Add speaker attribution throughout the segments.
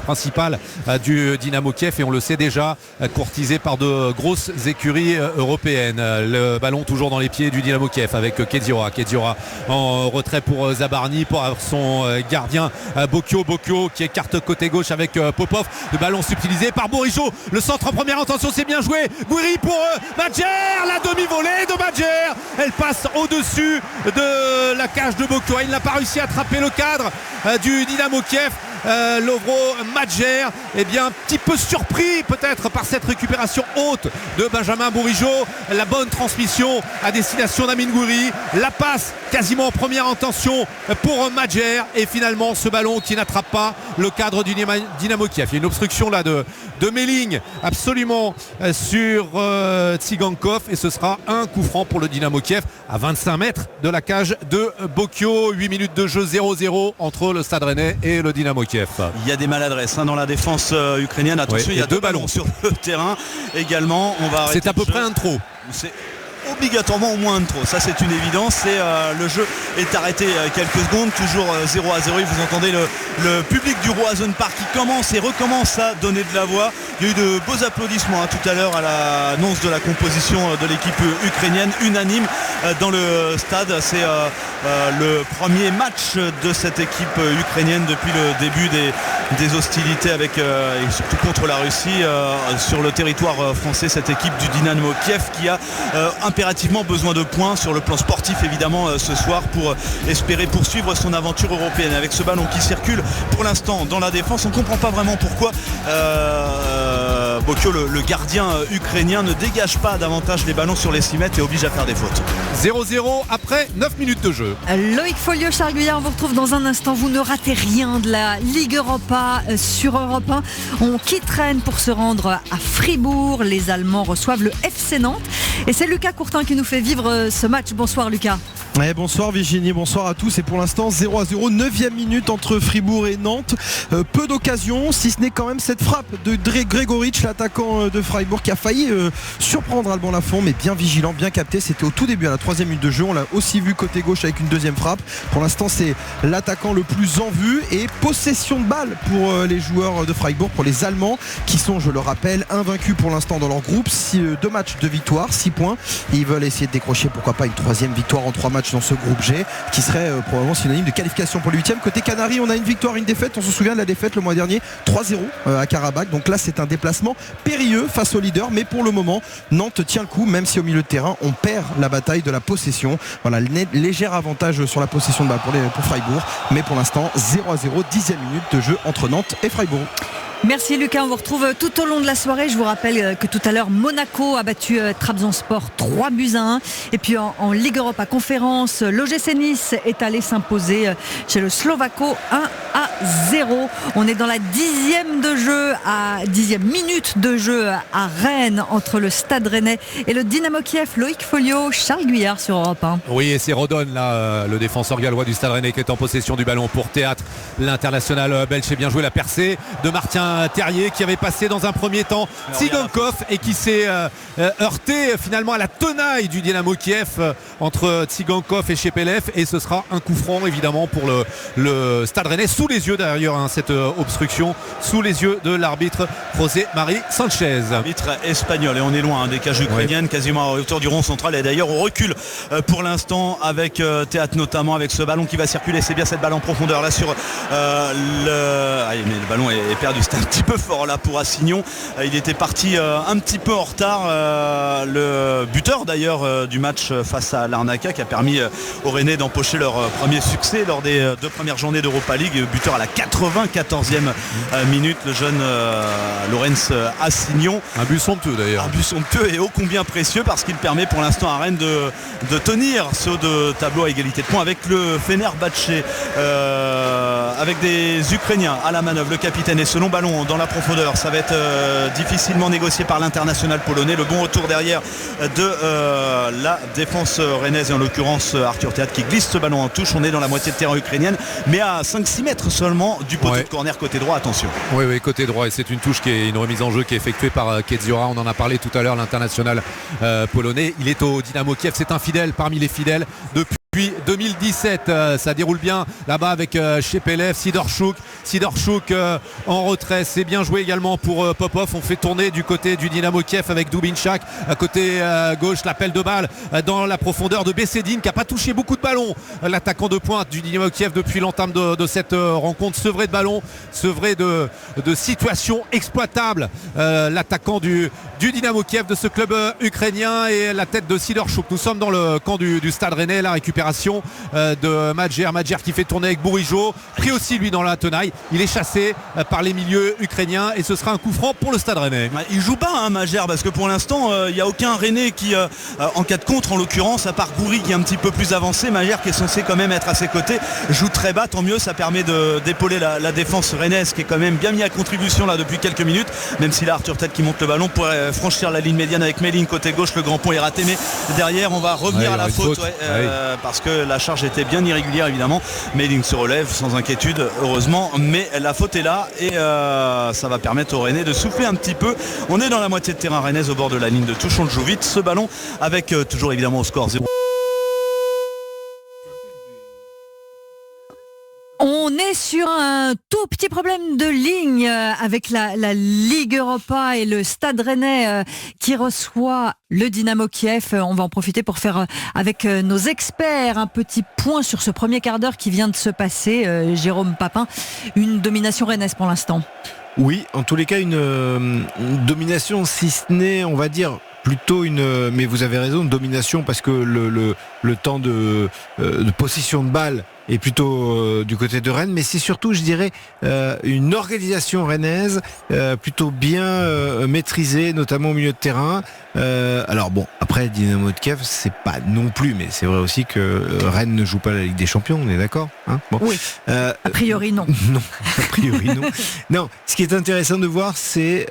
Speaker 1: principale du Dynamo Kiev, et on le sait déjà, courtisé par de grosses écuries européennes. Le ballon toujours dans les pieds du Dynamo Kiev avec Kedira en retrait pour Zabarny, pour son gardien Bocchio qui écarte côté gauche avec Popov. Le ballon subtilisé par Bourigeaud, le centre en première intention, c'est bien joué. Gouiri pour Madjer, la demi-volée de Madjer, elle passe au-dessus de la cage de Bocchio. Il n'a pas réussi à attraper le cadre du Dynamo Kiev. Lovro Madjer, un petit peu surpris peut-être par cette récupération haute de Benjamin Bourigeaud. La bonne transmission à destination d'Amine Gouiri, la passe quasiment en première intention pour Madjer, et finalement ce ballon qui n'attrape pas le cadre du Dynamo Kiev. Il y a une obstruction là de Melling absolument sur Tsigankov, et ce sera un coup franc pour le Dynamo Kiev à 25 mètres de la cage de Bocchio. 8 minutes de jeu, 0-0 entre le Stade Rennais et le Dynamo Kiev.
Speaker 2: Il y a des maladresses dans la défense ukrainienne. Attention, il y a deux ballons sur le terrain également.
Speaker 1: C'est à peu près un trop.
Speaker 2: C'est obligatoirement au moins un trop, ça c'est une évidence. Et le jeu est arrêté quelques secondes, toujours 0-0. Vous entendez le public du Roazhon Park qui commence et recommence à donner de la voix. Il y a eu de beaux applaudissements tout à l'heure à l'annonce de la composition de l'équipe ukrainienne, unanime dans le stade. C'est le premier match de cette équipe ukrainienne depuis le début des hostilités avec, et surtout contre la Russie sur le territoire français. Cette équipe du Dynamo Kiev qui a impérativement besoin de points sur le plan sportif évidemment ce soir pour espérer poursuivre son aventure européenne. Avec ce ballon qui circule pour l'instant dans la défense, on ne comprend pas vraiment pourquoi Bocchio, le gardien ukrainien, ne dégage pas davantage les ballons sur les 6 mètres et oblige à faire des fautes.
Speaker 1: 0-0 après 9 minutes de jeu.
Speaker 3: Loïc Folliot, Charles Guyard, on vous retrouve dans un instant. Vous ne ratez rien de la Ligue Europa sur Europe 1. On quitte Rennes pour se rendre à Fribourg. Les Allemands reçoivent le FC Nantes. Et c'est Lucas Courtin qui nous fait vivre ce match. Bonsoir Lucas.
Speaker 4: Bonsoir Virginie, bonsoir à tous. Et pour l'instant 0-0, 9e minute entre Fribourg et Nantes. Peu d'occasions, si ce n'est quand même cette frappe de Gregoric, l'attaquant de Freiburg, qui a failli surprendre Alban Lafont, mais bien vigilant, bien capté. C'était au tout début, à la 3e minute de jeu. On l'a aussi vu côté gauche avec une deuxième frappe. Pour l'instant c'est l'attaquant le plus en vue, et possession de balle pour les joueurs de Freiburg, pour les Allemands qui sont, je le rappelle, invaincus pour l'instant dans leur groupe. 2 matchs de victoire, 6 points, et ils veulent essayer de décrocher pourquoi pas une 3e victoire en 3 matchs dans ce groupe G, qui serait probablement synonyme de qualification pour le 8e. Côté Canaries, on a une victoire, une défaite. On se souvient de la défaite le mois dernier, 3-0 à Karabakh. Donc là c'est un déplacement périlleux face au leader, mais pour le moment Nantes tient le coup, même si au milieu de terrain on perd la bataille de la possession. Voilà, léger avantage sur la possession de balle pour Freiburg, mais pour l'instant 0-0, 10e minute de jeu entre Nantes et Freiburg.
Speaker 3: Merci Lucas, on vous retrouve tout au long de la soirée. Je vous rappelle que tout à l'heure Monaco a battu Trabzonspor 3-1. Et puis en Ligue Europa Conférence, l'OGC Nice est allé s'imposer chez le Slovako 1-0. On est dans la 10e minute de jeu à Rennes, entre le Stade Rennais et le Dynamo Kiev. Loïc Folliot, Charles Guyard sur Europe 1.
Speaker 1: Oui, et c'est Rodon là, le défenseur gallois du Stade Rennais, qui est en possession du ballon pour Théâtre. L'international belge a bien joué la percée de Martin Terrier, qui avait passé dans un premier temps Tsigankov et qui s'est heurté finalement à la tenaille du Dynamo Kiev entre Tsigankov et Chepelev, et ce sera un coup franc évidemment pour le Stade Rennais, sous les yeux d'ailleurs cette obstruction, sous les yeux de l'arbitre José Mari Sanchez,
Speaker 2: arbitre espagnol. Et on est loin des cages ukrainiennes, quasiment à hauteur du rond central. Et d'ailleurs on recule pour l'instant avec Théâtre, notamment avec ce ballon qui va circuler. C'est bien cette balle en profondeur là sur mais le ballon est perdu. C'était un petit peu fort là pour Assignon. Il était parti un petit peu en retard, le buteur d'ailleurs du match face à l'Arnaca, qui a permis aux Rennais d'empocher leur premier succès lors des 2 premières journées d'Europa League. Buteur à la 94e minute, le jeune Laurens Assignon.
Speaker 1: Un but somptueux d'ailleurs.
Speaker 2: Un but somptueux et ô combien précieux, parce qu'il permet pour l'instant à Rennes de tenir ce de tableau à égalité de points avec le Fenerbahçe, avec des Ukrainiens à la manœuvre. Le capitaine, et ce long ballon dans la profondeur, ça va être difficilement négocié par l'international polonais. Le bon retour derrière de la défense rennaise, et en l'occurrence Arthur Théâtre qui glisse ce ballon en touche. On est dans la moitié de terrain ukrainienne, mais à 5-6 mètres seulement du poteau de corner côté droit. Attention.
Speaker 1: Oui, côté droit, et c'est une touche qui est une remise en jeu qui est effectuée par Kedira. On en a parlé tout à l'heure, l'international polonais. Il est au Dynamo Kiev, c'est un fidèle parmi les fidèles depuis 2017. Ça déroule bien là-bas avec Shepelev, Sidorchuk en retrait. C'est bien joué également pour Popov. On fait tourner du côté du Dynamo Kiev avec Dubinchak à côté gauche. L'appel de balle dans la profondeur de Bessedine qui n'a pas touché beaucoup de ballons. L'attaquant de pointe du Dynamo Kiev depuis l'entame de cette rencontre, sevré de ballon, sevré de situations exploitables. L'attaquant du Dynamo Kiev, de ce club ukrainien, et la tête de Sidorchuk. Nous sommes dans le camp du Stade Rennais. La récupération de Madjer qui fait tourner avec Bourigeaud, pris aussi lui dans la tenaille. Il est chassé par les milieux ukrainiens et ce sera un coup franc pour le Stade Rennais.
Speaker 2: Il joue pas Madjer, parce que pour l'instant il n'y a aucun Rennais qui en cas de contre, en l'occurrence, à part Goury qui est un petit peu plus avancé. Madjer qui est censé quand même être à ses côtés joue très bas, tant mieux, ça permet d'épauler la défense rennaise qui est quand même bien mis à contribution là depuis quelques minutes, même si là Arthur Tête qui monte le ballon pour franchir la ligne médiane avec Méline côté gauche. Le grand pont est raté, mais derrière on va revenir à la faute. Parce que la charge était bien irrégulière évidemment. Méline se relève sans inquiétude heureusement, mais la faute est là et ça va permettre aux Rennais de souffler un petit peu. On est dans la moitié de terrain rennaise au bord de la ligne de touche. On le joue vite ce ballon avec toujours évidemment au score 0.
Speaker 3: On est sur un tout petit problème de ligne avec la Ligue Europa et le Stade Rennais qui reçoit le Dynamo Kiev. On va en profiter pour faire avec nos experts un petit point sur ce premier quart d'heure qui vient de se passer. Jérôme Papin, une domination rennaise pour l'instant.
Speaker 5: Oui, en tous les cas une domination, si ce n'est, on va dire, plutôt mais vous avez raison, une domination, parce que le temps de possession de balle est plutôt du côté de Rennes, mais c'est surtout, je dirais, une organisation rennaise plutôt bien maîtrisée, notamment au milieu de terrain. Alors bon, après Dynamo de Kiev, c'est pas non plus, mais c'est vrai aussi que Rennes ne joue pas la Ligue des Champions, on est d'accord, hein, bon.
Speaker 3: Oui, a priori non.
Speaker 5: Non, a priori non. Non, ce qui est intéressant de voir, c'est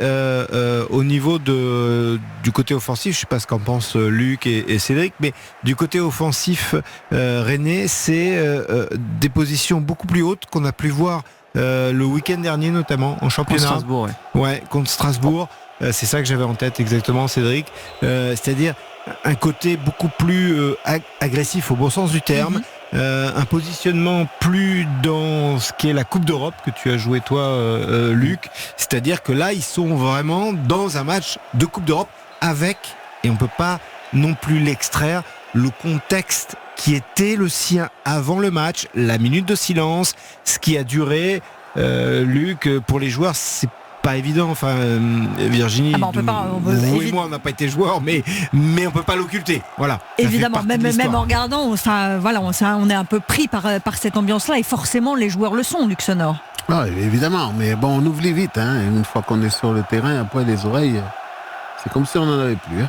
Speaker 5: au niveau du côté offensif, je sais pas ce qu'en pensent Luc et Cédric, mais du côté offensif rennais, c'est des positions beaucoup plus hautes qu'on a pu voir le week-end dernier, notamment en championnat.
Speaker 2: Contre Strasbourg,
Speaker 5: ouais, contre Strasbourg. C'est ça que j'avais en tête exactement, Cédric. C'est-à-dire un côté beaucoup plus agressif au bon sens du terme. Un positionnement plus dans ce qui est la Coupe d'Europe que tu as joué toi, Luc. C'est-à-dire que là, ils sont vraiment dans un match de Coupe d'Europe avec, et on peut pas non plus l'extraire, le contexte qui était le sien avant le match, la minute de silence, ce qui a duré. Luc, pour les joueurs, c'est pas évident. Enfin, Virginie, vous et moi, on n'a pas été joueurs, mais on peut pas l'occulter. Voilà.
Speaker 3: Évidemment, même en regardant, on est un peu pris par cette ambiance-là, et forcément les joueurs le sont, Luc Sonor.
Speaker 6: Ah, évidemment, mais bon, on oublie vite. Une fois qu'on est sur le terrain, après les oreilles, c'est comme si on n'en avait plus.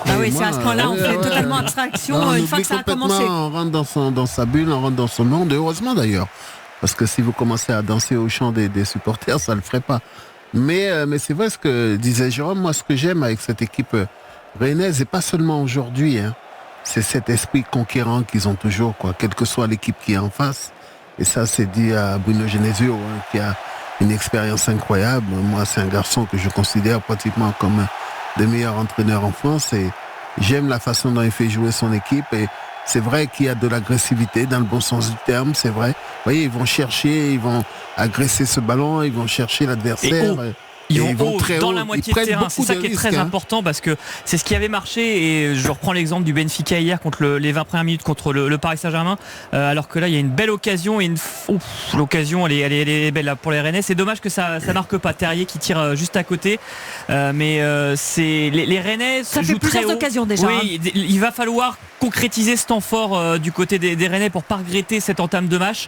Speaker 3: Ah oui, c'est à ce point-là, on fait totalement abstraction une fois que ça a commencé.
Speaker 6: On rentre dans sa bulle, on rentre dans son monde, et heureusement d'ailleurs. Parce que si vous commencez à danser au chant des supporters, ça ne le ferait pas. Mais c'est vrai ce que disait Jérôme. Moi, ce que j'aime avec cette équipe rennaise, et pas seulement aujourd'hui, c'est cet esprit conquérant qu'ils ont toujours, quelle que soit l'équipe qui est en face. Et ça, c'est dit à Bruno Genesio, qui a une expérience incroyable. Moi, c'est un garçon que je considère pratiquement comme des meilleurs entraîneurs en France, et j'aime la façon dont il fait jouer son équipe. Et c'est vrai qu'il y a de l'agressivité dans le bon sens du terme, c'est vrai. Vous voyez, ils vont chercher, ils vont agresser ce ballon, ils vont chercher l'adversaire.
Speaker 7: Ils vont très dans la moitié de terrain, c'est ça qui est très important, parce que c'est ce qui avait marché, et je reprends l'exemple du Benfica hier contre les 20 premières minutes contre le Paris Saint-Germain, alors que là il y a une belle occasion, et l'occasion elle est belle là pour les Rennais. C'est dommage que ça marque pas. Terrier qui tire juste à côté, mais c'est les Rennais
Speaker 3: ça fait plusieurs occasions déjà.
Speaker 7: Oui, il va falloir concrétiser ce temps fort du côté des Rennais pour pas regretter cette entame de match,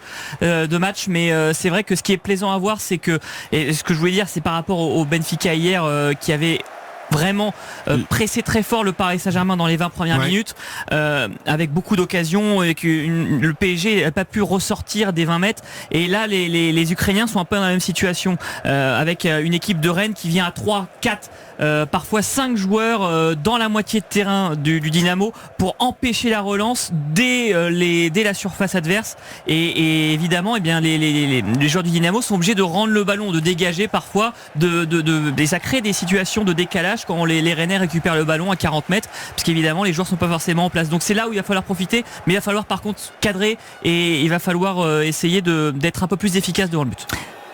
Speaker 7: mais c'est vrai que ce qui est plaisant à voir, c'est que, et ce que je voulais dire, c'est par rapport au Benfica hier qui avait vraiment pressé très fort le Paris Saint-Germain dans les 20 premières minutes, avec beaucoup d'occasions, et que le PSG n'a pas pu ressortir des 20 mètres. Et là, les Ukrainiens sont un peu dans la même situation, avec une équipe de Rennes qui vient à 3, 4, parfois 5 joueurs dans la moitié de terrain du Dynamo pour empêcher la relance dès la surface adverse. Et évidemment, les joueurs du Dynamo sont obligés de rendre le ballon, de dégager parfois, et ça crée des situations de décalage large quand les Rennais récupèrent le ballon à 40 mètres, puisqu'évidemment les joueurs sont pas forcément en place. Donc c'est là où il va falloir profiter, mais il va falloir par contre cadrer et il va falloir essayer d'être un peu plus efficace devant le but.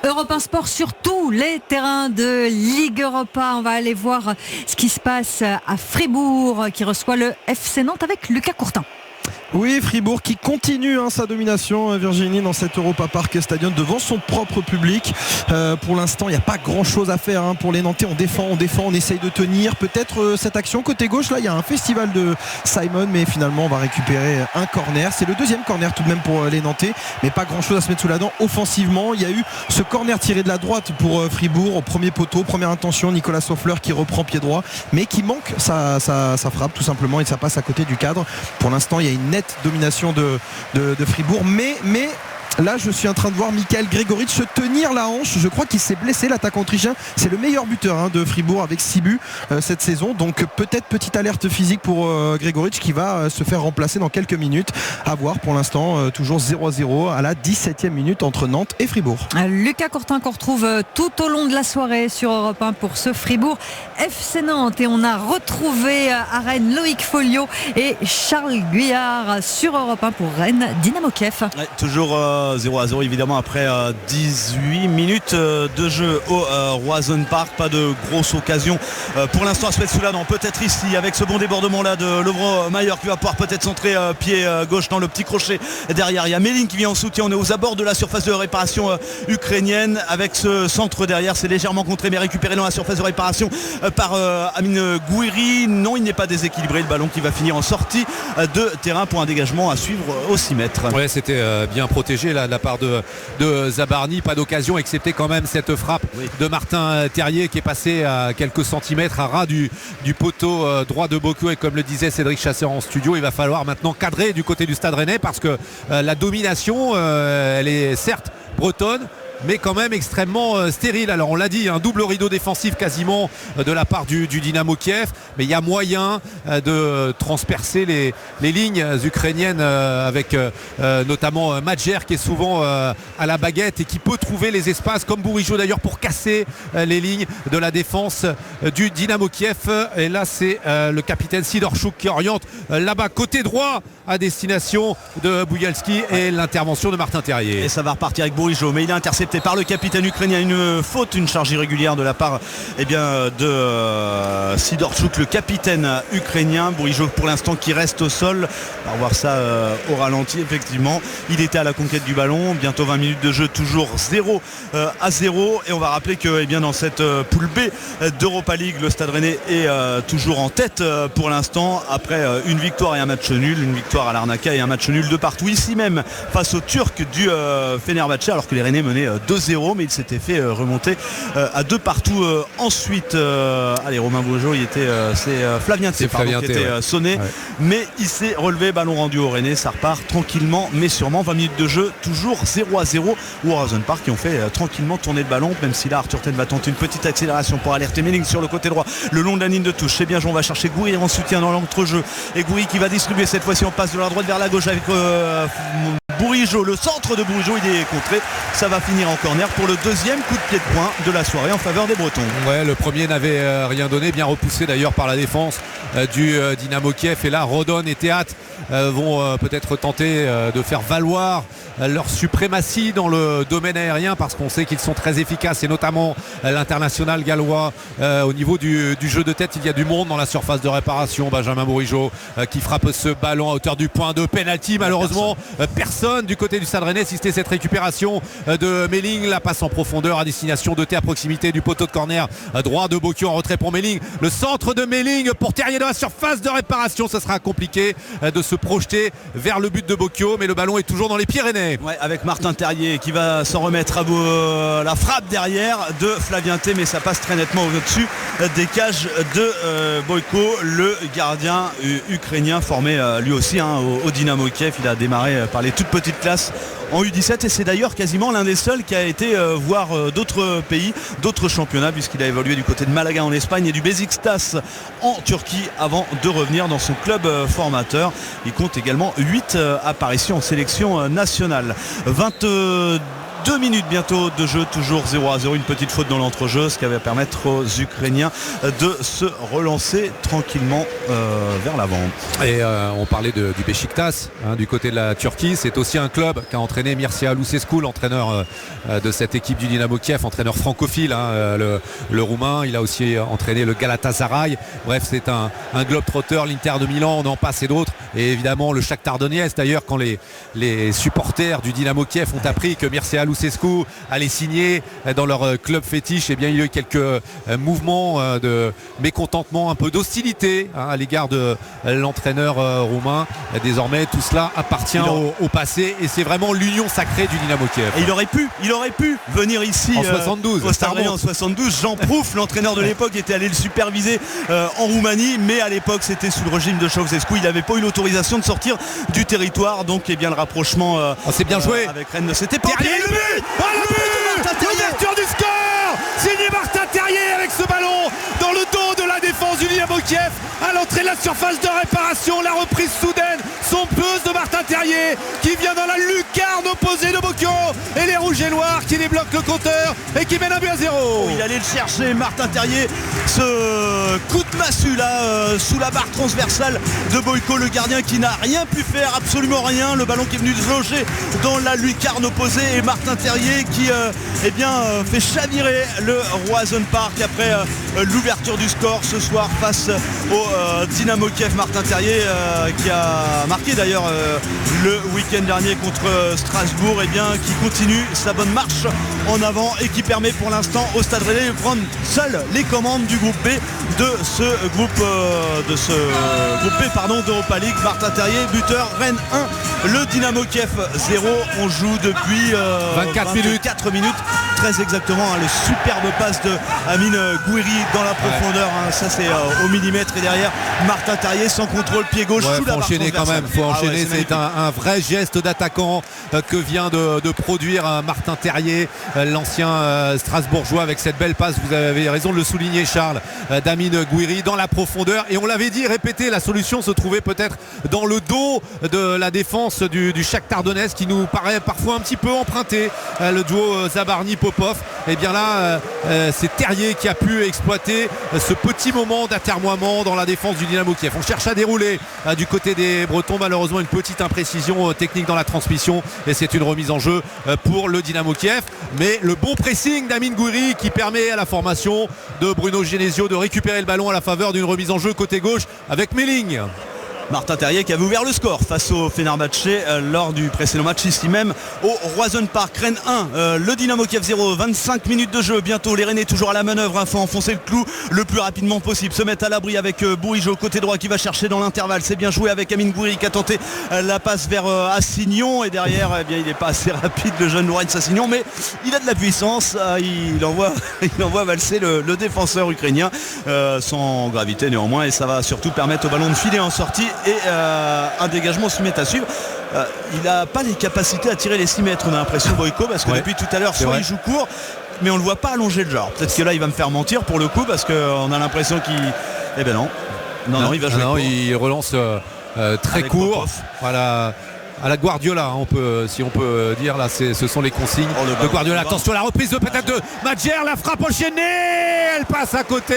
Speaker 3: Europe 1 Sport sur tous les terrains de Ligue Europa. On va aller voir ce qui se passe à Fribourg qui reçoit le FC Nantes avec Lucas Courtin.
Speaker 4: Oui, Fribourg qui continue sa domination, Virginie, dans cet Europa Park Stadium devant son propre public. Pour l'instant, il n'y a pas grand chose à faire pour les Nantais. On défend, on essaye de tenir. Peut-être cette action côté gauche, là, il y a un festival de Simon, mais finalement, on va récupérer un corner. C'est le deuxième corner tout de même pour les Nantais, mais pas grand chose à se mettre sous la dent offensivement. Il y a eu ce corner tiré de la droite pour Fribourg au premier poteau, première intention, Nicolas Soffleur qui reprend pied droit, mais qui manque sa frappe tout simplement et ça passe à côté du cadre. Pour l'instant, il y a une nette domination de Fribourg, mais là je suis en train de voir Michael Gregoritsch se tenir la hanche. Je crois qu'il s'est blessé, l'attaquant autrichien. C'est le meilleur buteur de Fribourg avec 6 buts cette saison, donc peut-être petite alerte physique pour Gregoritsch qui va se faire remplacer dans quelques minutes. À voir. Pour l'instant toujours 0-0 à la 17e minute entre Nantes et Fribourg.
Speaker 3: Lucas Courtin qu'on retrouve tout au long de la soirée sur Europe 1 pour ce Fribourg FC Nantes, et on a retrouvé à Rennes Loïc Folio et Charles Guyard sur Europe 1 pour Rennes Dynamo Kiev.
Speaker 2: Ouais, toujours 0-0 évidemment après 18 minutes de jeu au Roazhon Park. Pas de grosse occasion pour l'instant à se mettre sous la dent. Peut-être ici avec ce bon débordement là de Lovro Mayer qui va pouvoir peut-être centrer pied gauche dans le petit crochet derrière. Il y a Méline qui vient en soutien. On est aux abords de la surface de réparation ukrainienne avec ce centre derrière. C'est légèrement contré mais récupéré dans la surface de réparation par Amine Gouiri. Non, il n'est pas déséquilibré. Le ballon qui va finir en sortie de terrain pour un dégagement à suivre au 6 mètres.
Speaker 1: Ouais, c'était bien protégé là, de la part de Zabarny. Pas d'occasion excepté quand même cette frappe de Martin Terrier qui est passé à quelques centimètres à ras du poteau droit de Bocco. Et comme le disait Cédric Chasseur en studio, il va falloir maintenant cadrer du côté du Stade Rennais parce que la domination elle est certes bretonne mais quand même extrêmement stérile. Alors on l'a dit, un double rideau défensif quasiment de la part du Dynamo Kiev, mais il y a moyen de transpercer les lignes ukrainiennes avec notamment Madjer qui est souvent à la baguette et qui peut trouver les espaces comme Bourigeaud d'ailleurs pour casser les lignes de la défense du Dynamo Kiev. Et là c'est le capitaine Sidorchuk qui oriente là-bas côté droit à destination de Bougalski et l'intervention de Martin Terrier.
Speaker 2: Et ça va repartir avec Bourigeaud, mais il est intercepté par le capitaine ukrainien. Une faute, une charge irrégulière de la part de Sidorchuk, le capitaine ukrainien. Bourigeaud pour l'instant qui reste au sol. On va voir ça au ralenti. Effectivement, il était à la conquête du ballon. Bientôt 20 minutes de jeu, toujours 0-0. Et on va rappeler que dans cette poule B d'Europa League, le Stade Rennais est toujours en tête pour l'instant après une victoire et un match nul. Une victoire à Larnaca et un match nul de partout ici même face aux Turcs du Fenerbahçe, alors que les Rennais menaient 2-0, mais il s'était fait remonter à 2 partout ensuite. Allez, Romain Bourigeaud, c'est Flavien Thé qui était sonné, mais il s'est relevé, ballon rendu au Rennais. Ça repart tranquillement mais sûrement. 20 minutes de jeu, toujours 0-0 au Roazhon Park, qui ont fait tranquillement tourner le ballon, même si là Arthur Ten va tenter une petite accélération pour alerter Méling sur le côté droit, le long de la ligne de touche. C'est bien, on va chercher Gouiri en soutien dans l'entrejeu, et Gouiri qui va distribuer cette fois-ci. On passe de la droite vers la gauche avec Bourigeaud, le centre de Bourigeaud, il est contré. Ça va finir en corner pour le deuxième coup de pied de poing de la soirée en faveur des Bretons.
Speaker 1: Ouais, le premier n'avait rien donné, bien repoussé d'ailleurs par la défense du Dynamo Kiev. Et là, Rodon et Théâtre vont peut-être tenter de faire valoir leur suprématie dans le domaine aérien, parce qu'on sait qu'ils sont très efficaces, et notamment l'international gallois au niveau du jeu de tête. Il y a du monde dans la surface de réparation. Benjamin Bourigeaud qui frappe ce ballon à hauteur du point de pénalty. Malheureusement personne du côté du Stade Rennais, si c'était cette récupération de Méling. La passe en profondeur à destination de Thé à proximité du poteau de corner droit de Bocco, en retrait pour Méling. Le centre de Méling pour Terrier dans la surface de réparation. Ça sera compliqué de se projeter vers le but de Bocco, mais le ballon est toujours dans les pieds rennais.
Speaker 2: Ouais, avec Martin Terrier qui va s'en remettre à la frappe derrière de Flavien Thé, mais ça passe très nettement au-dessus des cages de Bocco, le gardien ukrainien formé lui aussi au Dynamo Kiev. Il a démarré par les toutes petites classes en U17, et c'est d'ailleurs quasiment l'un des seuls qui a été voir d'autres pays, d'autres championnats, puisqu'il a évolué du côté de Malaga en Espagne et du Beşiktaş en Turquie avant de revenir dans son club formateur. Il compte également 8 apparitions en sélection nationale. 2 minutes bientôt de jeu, toujours 0-0, une petite faute dans l'entrejeu, ce qui va permettre aux Ukrainiens de se relancer tranquillement vers l'avant.
Speaker 1: Et on parlait du Beşiktaş, du côté de la Turquie. C'est aussi un club qu'a entraîné Mircea Lucescu, l'entraîneur de cette équipe du Dynamo Kiev, entraîneur francophile, le roumain. Il a aussi entraîné le Galatasaray. Bref, c'est un globe-trotteur, l'Inter de Milan, on en passe et d'autres. Et évidemment le Shakhtar Donetsk. D'ailleurs, quand les supporters du Dynamo Kiev ont appris que Mircea Lucescu allait signer dans leur club fétiche, eh bien il y a eu quelques mouvements de mécontentement, un peu d'hostilité à l'égard de l'entraîneur roumain. Désormais tout cela appartient au passé et c'est vraiment l'union sacrée du Dynamo Kiev.
Speaker 2: Et il aurait pu venir ici
Speaker 1: en 72
Speaker 2: au Stade Rennais en 72. Jean Prouf, l'entraîneur de l'époque, était allé le superviser en Roumanie, mais à l'époque c'était sous le régime de Ceausescu. Il n'avait pas eu l'autorisation de sortir du territoire, donc eh bien le rapprochement
Speaker 1: c'est bien joué
Speaker 2: avec Rennes, c'était pas
Speaker 1: Terrier, le but, l'ouverture du score, signé Martin Terrier avec ce ballon dans le dos de la défense du Dynamo Kiev à l'entrée de la surface de réparation. La reprise soudaine, somptueuse de Martin Terrier qui vient dans la lucarne opposée de Bocchio et les rouges et noirs qui débloquent le compteur et qui mènent un but à 0.
Speaker 2: Il allait le chercher, Martin Terrier, ce coup de massue là sous la barre transversale de Boyko, le gardien qui n'a rien pu faire, absolument rien. Le ballon qui est venu se loger dans la lucarne opposée et Martin Terrier qui fait chavirer le Roazhon Park après l'ouverture du score ce soir face au Dynamo Kiev. Martin Terrier qui a marqué d'ailleurs le week-end dernier contre Strasbourg, qui continue sa bonne marche en avant et qui permet pour l'instant au Stade Rennais de prendre seul les commandes du groupe B de ce groupe B d'Europa League. Martin Terrier, buteur, Rennes 1, le Dynamo Kiev 0. On joue depuis
Speaker 1: 24 minutes.
Speaker 2: Très exactement, le superbe passe de Amine Gouiri dans la profondeur, ça c'est au millimètre, et derrière Martin Terrier sans contrôle, pied gauche sous la barre
Speaker 1: enchaîner quand même, faut enchaîner. C'est un vrai geste d'attaquant que vient de produire Martin Terrier, l'ancien Strasbourgeois, avec cette belle passe, vous avez raison de le souligner Charles, d'Amine Gouiri dans la profondeur. Et on l'avait dit, répété, la solution se trouvait peut-être dans le dos de la défense du Shakhtar Donetsk qui nous paraît parfois un petit peu emprunté, le duo Zabarny-Popov. Et bien là c'est Terrier qui a pu exploiter ce petit moment d'atermoiement dans la défense du Dynamo Kiev. On cherche à dérouler du côté des Bretons, malheureusement une petite imprécision technique dans la transmission et c'est une remise en jeu pour le Dynamo Kiev. Mais le bon pressing d'Amine Gouiri qui permet à la formation de Bruno Genesio de récupérer le ballon à la faveur d'une remise en jeu côté gauche avec Melling.
Speaker 2: Martin Terrier qui avait ouvert le score face au Fenerbahçe lors du précédent match ici même au Roazhon Park. Rennes 1, le Dynamo Kiev 0, 25 minutes de jeu bientôt. Les Rennais toujours à la manœuvre, il faut enfoncer le clou le plus rapidement possible, se mettre à l'abri avec Bourigeau côté droit qui va chercher dans l'intervalle. C'est bien joué avec Amine Gouiri qui a tenté la passe vers Assignon et derrière il n'est pas assez rapide le jeune Lorenz Assignon, mais il a de la puissance, il envoie valser le défenseur ukrainien sans gravité néanmoins, et ça va surtout permettre au ballon de filer en sortie et un dégagement 6 mètres à suivre. Il n'a pas les capacités à tirer les 6 mètres, on a l'impression, Boyko, parce que depuis tout à l'heure soit il joue court mais on ne le voit pas allonger le genre. Peut-être que là il va me faire mentir pour le coup, parce qu'on a l'impression qu'il... Non, il va jouer court.
Speaker 1: Il relance très
Speaker 2: avec
Speaker 1: court.
Speaker 2: Popov.
Speaker 1: Voilà. À la Guardiola, si on peut dire, là ce sont les consignes de Guardiola. Attention, la reprise de peut-être de Madjer, la frappe enchaînée, elle passe à côté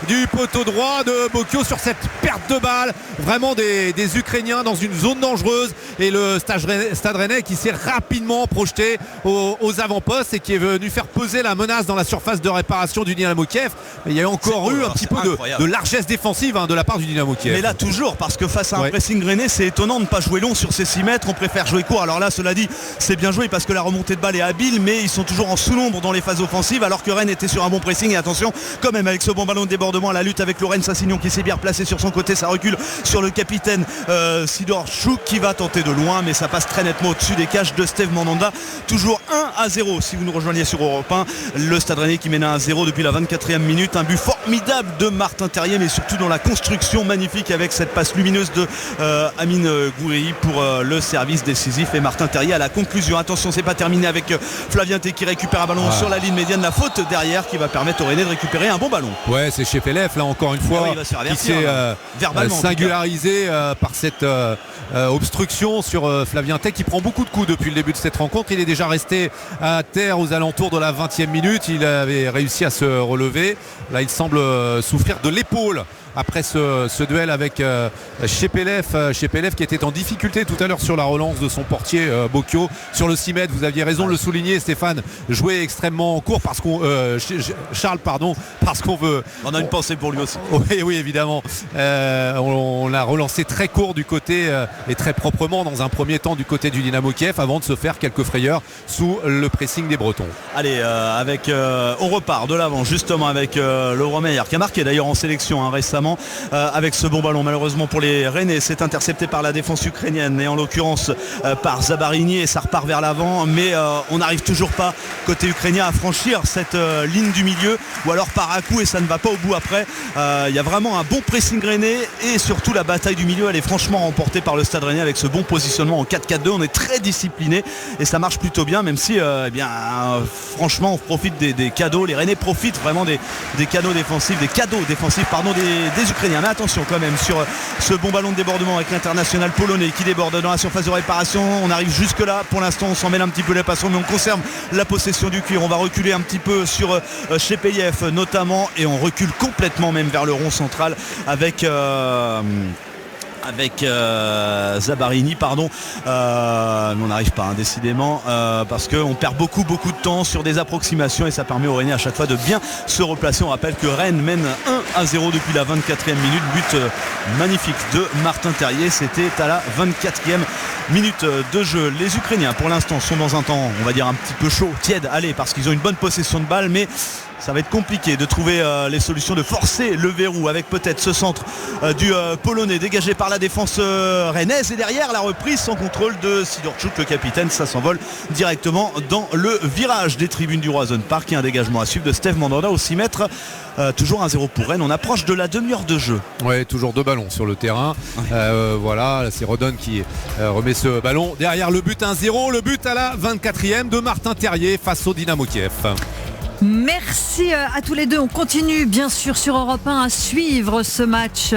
Speaker 1: du poteau droit de Bocchio sur cette perte de balle. Vraiment des Ukrainiens dans une zone dangereuse, et le Stade Rennais qui s'est rapidement projeté aux avant-postes et qui est venu faire peser la menace dans la surface de réparation du Dynamo Kiev. Il y a encore eu un petit peu de largesse défensive de la part du Dynamo Kiev.
Speaker 2: Mais là toujours, parce que face à un pressing rennais, c'est étonnant de ne pas jouer long sur ces 6 mètres. On préfère jouer court. Alors là, cela dit, c'est bien joué parce que la remontée de balle est habile, mais ils sont toujours en sous-nombre dans les phases offensives, alors que Rennes était sur un bon pressing. Et attention quand même avec ce bon ballon de débordement à la lutte avec Lorenz Assignon qui s'est bien placé sur son côté. Ça recule sur le capitaine Sidor Chouk qui va tenter de loin, mais ça passe très nettement au-dessus des cages de Steve Mandanda. Toujours 1-0 si vous nous rejoignez sur Europe 1. Le Stade Rennais qui mène à 1-0 depuis la 24e minute. Un but formidable de Martin Terrier, mais surtout dans la construction magnifique avec cette passe lumineuse de Amine Gouiri pour le service décisif et Martin Terrier à la conclusion. Attention, c'est pas terminé avec Flavien T qui récupère un ballon sur la ligne médiane, la faute derrière qui va permettre au Rennais de récupérer un bon ballon.
Speaker 1: Ouais, c'est Chepelef là encore une fois qui s'est singularisé par cette obstruction sur Flavien Tay qui prend beaucoup de coups depuis le début de cette rencontre. Il est déjà resté à terre aux alentours de la 20e minute. Il avait réussi à se relever. Là, il semble souffrir de l'épaule après ce duel avec Chepelef qui était en difficulté tout à l'heure sur la relance de son portier Bocchio sur le 6 mètres. Vous aviez raison de le souligner, Stéphane, jouait extrêmement court parce qu'on Charles parce qu'on veut,
Speaker 2: on a une pensée pour lui aussi.
Speaker 1: Oui évidemment, on l'a relancé très court du côté et très proprement dans un premier temps du côté du Dynamo Kiev avant de se faire quelques frayeurs sous le pressing des Bretons.
Speaker 2: Allez, on repart de l'avant justement avec Laurent Meyer qui a marqué d'ailleurs en sélection récemment avec ce bon ballon. Malheureusement pour les Rennais, c'est intercepté par la défense ukrainienne et en l'occurrence par Zabarini et ça repart vers l'avant, mais on n'arrive toujours pas côté ukrainien à franchir cette ligne du milieu, ou alors par à coup et ça ne va pas au bout après. Il y a vraiment un bon pressing rennais et surtout la bataille du milieu elle est franchement remportée par le Stade Rennais avec ce bon positionnement en 4-4-2. On est très discipliné et ça marche plutôt bien, même si franchement on profite des cadeaux. Les Rennais profitent vraiment des cadeaux défensifs des Ukrainiens. Mais attention quand même sur ce bon ballon de débordement avec l'international polonais qui déborde dans la surface de réparation. On arrive jusque là, pour l'instant on s'en mêle un petit peu les passions, mais on conserve la possession du cuir. On va reculer un petit peu sur Chepelef notamment et on recule complètement même vers le rond central avec Zabarini on n'arrive pas décidément parce qu'on perd beaucoup de temps sur des approximations et ça permet aux Rennais à chaque fois de bien se replacer. On rappelle que Rennes mène 1-0 depuis la 24e minute, but magnifique de Martin Terrier, c'était à la 24e minute de jeu. Les Ukrainiens pour l'instant sont dans un temps on va dire un petit peu chaud, tiède, parce qu'ils ont une bonne possession de balle, mais ça va être compliqué de trouver les solutions, de forcer le verrou avec peut-être ce centre du Polonais dégagé par la défense rennaise et derrière la reprise sans contrôle de Sidorchuk, le capitaine. Ça s'envole directement dans le virage des tribunes du Roazhon Park et un dégagement à suivre de Steve Mandanda au 6 mètres. Toujours 1-0 pour Rennes. On approche de la demi-heure de jeu.
Speaker 1: Ouais, toujours 2 ballons sur le terrain. Voilà, c'est Redon qui remet ce ballon derrière le but 1-0. Le but à la 24e de Martin Terrier face au Dynamo Kiev.
Speaker 3: Merci à tous les deux. On continue bien sûr sur Europe 1 à suivre ce match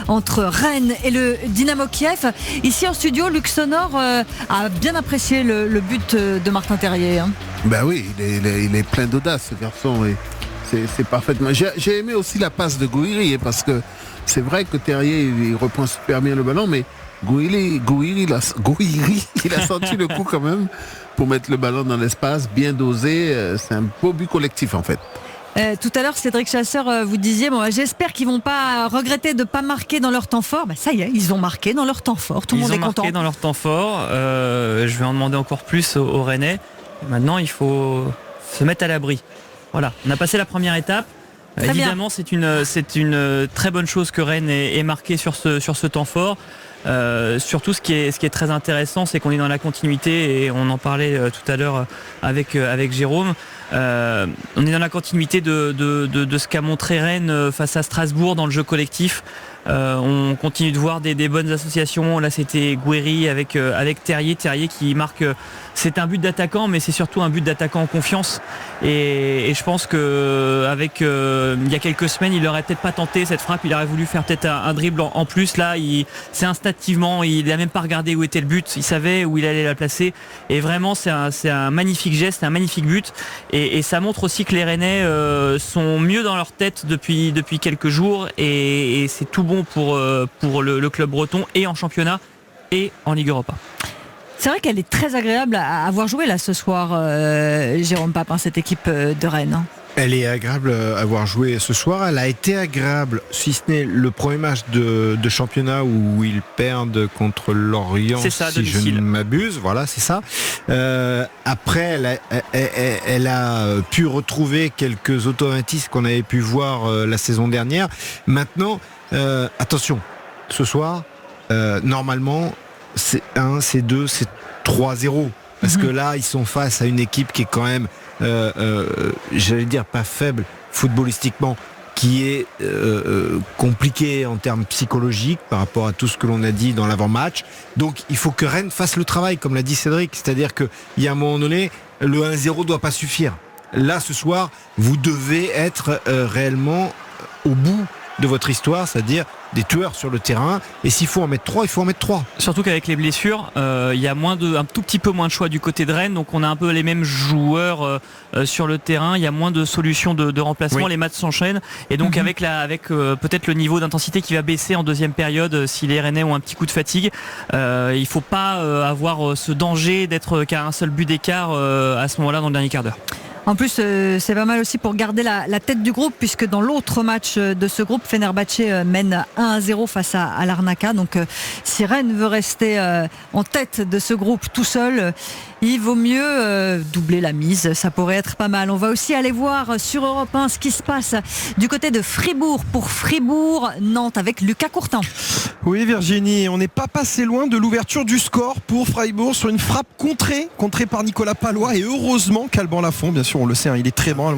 Speaker 3: entre Rennes et le Dynamo Kiev. Ici en studio, Luc Sonor a bien apprécié le but de Martin Terrier.
Speaker 6: Ben oui, il est plein d'audace ce garçon. Et c'est parfaitement. J'ai aimé aussi la passe de Gouiri parce que c'est vrai que Terrier il reprend super bien le ballon, mais Gouiri il a senti le coup quand même pour mettre le ballon dans l'espace, bien dosé. C'est un beau but collectif en fait.
Speaker 3: Tout à l'heure, Cédric Chasseur, vous disiez, j'espère qu'ils vont pas regretter de pas marquer dans leur temps fort. Ça y est, ils ont marqué dans leur temps fort. Tout le monde est content.
Speaker 7: Ils ont marqué dans leur temps fort. Je vais en demander encore plus aux Rennais. Maintenant, il faut se mettre à l'abri. Voilà, on a passé la première étape.
Speaker 3: Très
Speaker 7: évidemment, c'est une très bonne chose que Rennes ait marqué sur ce temps fort. Surtout ce qui est très intéressant, c'est qu'on est dans la continuité et on en parlait tout à l'heure avec Jérôme. On est dans la continuité de ce qu'a montré Rennes face à Strasbourg dans le jeu collectif. On continue de voir des bonnes associations. Là c'était Gouiri avec Terrier qui marque. C'est un but d'attaquant, mais c'est surtout un but d'attaquant en confiance. Et je pense que il y a quelques semaines, il n'aurait peut-être pas tenté cette frappe. Il aurait voulu faire peut-être un dribble en plus. Là, c'est instinctivement. Il n'a même pas regardé où était le but. Il savait où il allait la placer. Et vraiment, c'est un magnifique geste, un magnifique but. Et ça montre aussi que les Rennais sont mieux dans leur tête depuis quelques jours. Et c'est tout bon pour le club breton et en championnat et en Ligue Europa.
Speaker 3: C'est vrai qu'elle est très agréable à avoir joué là ce soir, Jérôme Papin, cette équipe de Rennes.
Speaker 5: Elle est agréable à avoir joué ce soir. Elle a été agréable, si ce n'est le premier match de championnat où ils perdent contre Lorient,
Speaker 7: ça,
Speaker 5: si je ne m'abuse. Voilà, c'est ça. Après, elle a pu retrouver quelques automatismes qu'on avait pu voir la saison dernière. Maintenant, attention, ce soir, normalement, c'est 1, c'est 2, c'est 3-0. Parce que là, ils sont face à une équipe qui est quand même, j'allais dire pas faible footballistiquement, qui est compliqué en termes psychologiques par rapport à tout ce que l'on a dit dans l'avant-match. Donc il faut que Rennes fasse le travail, comme l'a dit Cédric, c'est-à-dire qu'il y a un moment donné, le 1-0 ne doit pas suffire. Là, ce soir, vous devez être réellement au bout de votre histoire, c'est-à-dire des tueurs sur le terrain, et s'il faut en mettre 3, il faut en mettre 3.
Speaker 7: Surtout qu'avec les blessures, il y a un tout petit peu moins de choix du côté de Rennes, donc on a un peu les mêmes joueurs sur le terrain, il y a moins de solutions de remplacement, oui. Les matchs s'enchaînent, et donc avec peut-être le niveau d'intensité qui va baisser en deuxième période si les Rennais ont un petit coup de fatigue, il ne faut pas avoir ce danger d'être qu'à un seul but d'écart à ce moment-là dans le dernier quart d'heure.
Speaker 3: En plus, c'est pas mal aussi pour garder la tête du groupe, puisque dans l'autre match de ce groupe, Fenerbahçe mène 1-0 face à Larnaca. Donc si Rennes veut rester en tête de ce groupe tout seul, il vaut mieux doubler la mise. Ça pourrait être pas mal. On va aussi aller voir sur Europe 1 ce qui se passe du côté de Fribourg. Pour Fribourg, Nantes avec Lucas Courtin.
Speaker 4: Oui, Virginie, on n'est pas passé loin de l'ouverture du score pour Fribourg sur une frappe contrée par Nicolas Pallois, et heureusement qu'Alban Lafont, bien sûr on le sait, il est très bon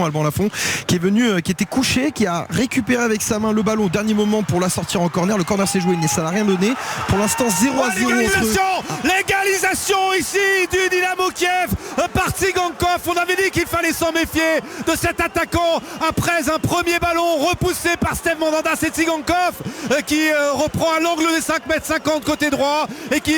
Speaker 4: Alban Lafont, qui était couché, qui a récupéré avec sa main le ballon au dernier moment pour la sortir en corner. Le corner s'est joué, mais ça n'a rien donné. Pour l'instant 0-0.
Speaker 1: L'égalisation ici du Dynamo Kiev par Tsigankov. On avait dit qu'il fallait s'en méfier de cet attaquant après un premier ballon repoussé par Steve Mandanda. C'est Tsigankov qui reprend à l'angle des 5m50 côté droit et qui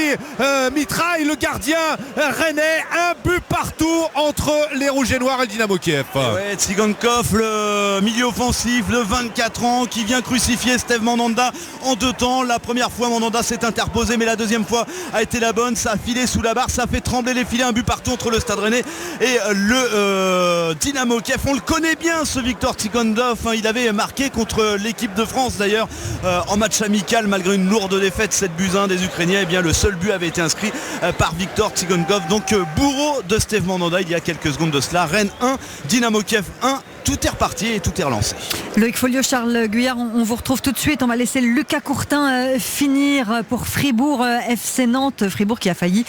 Speaker 1: mitraille le gardien rennais. Un but partout entre les Rouges et Noirs et le Dynamo Kiev.
Speaker 2: Ouais, Tsigankov, le milieu offensif, le 24 ans, qui vient crucifier Steve Mandanda en deux temps. La première fois, Mandanda s'est interposé, mais la deuxième fois a été la bonne. Ça a filé sous la barre, ça a fait trembler les filets. Un but partout entre le Stade Rennais et le Dynamo Kiev. On le connaît bien, ce Victor Tsigankov. Il avait marqué contre l'équipe de France d'ailleurs en match amical, malgré une lourde défaite 7-1 des Ukrainiens. Et bien le seul but avait été inscrit par Victor Tsigankov, donc bourreau de Steve Mandanda il y a quelques secondes de cela. Rennes 1, Dynamo Kiev 1. Tout est reparti et tout est relancé.
Speaker 3: Loïc Folio, Charles Guyard, on vous retrouve tout de suite. On va laisser Lucas Courtin finir pour Fribourg FC Nantes. Fribourg qui a failli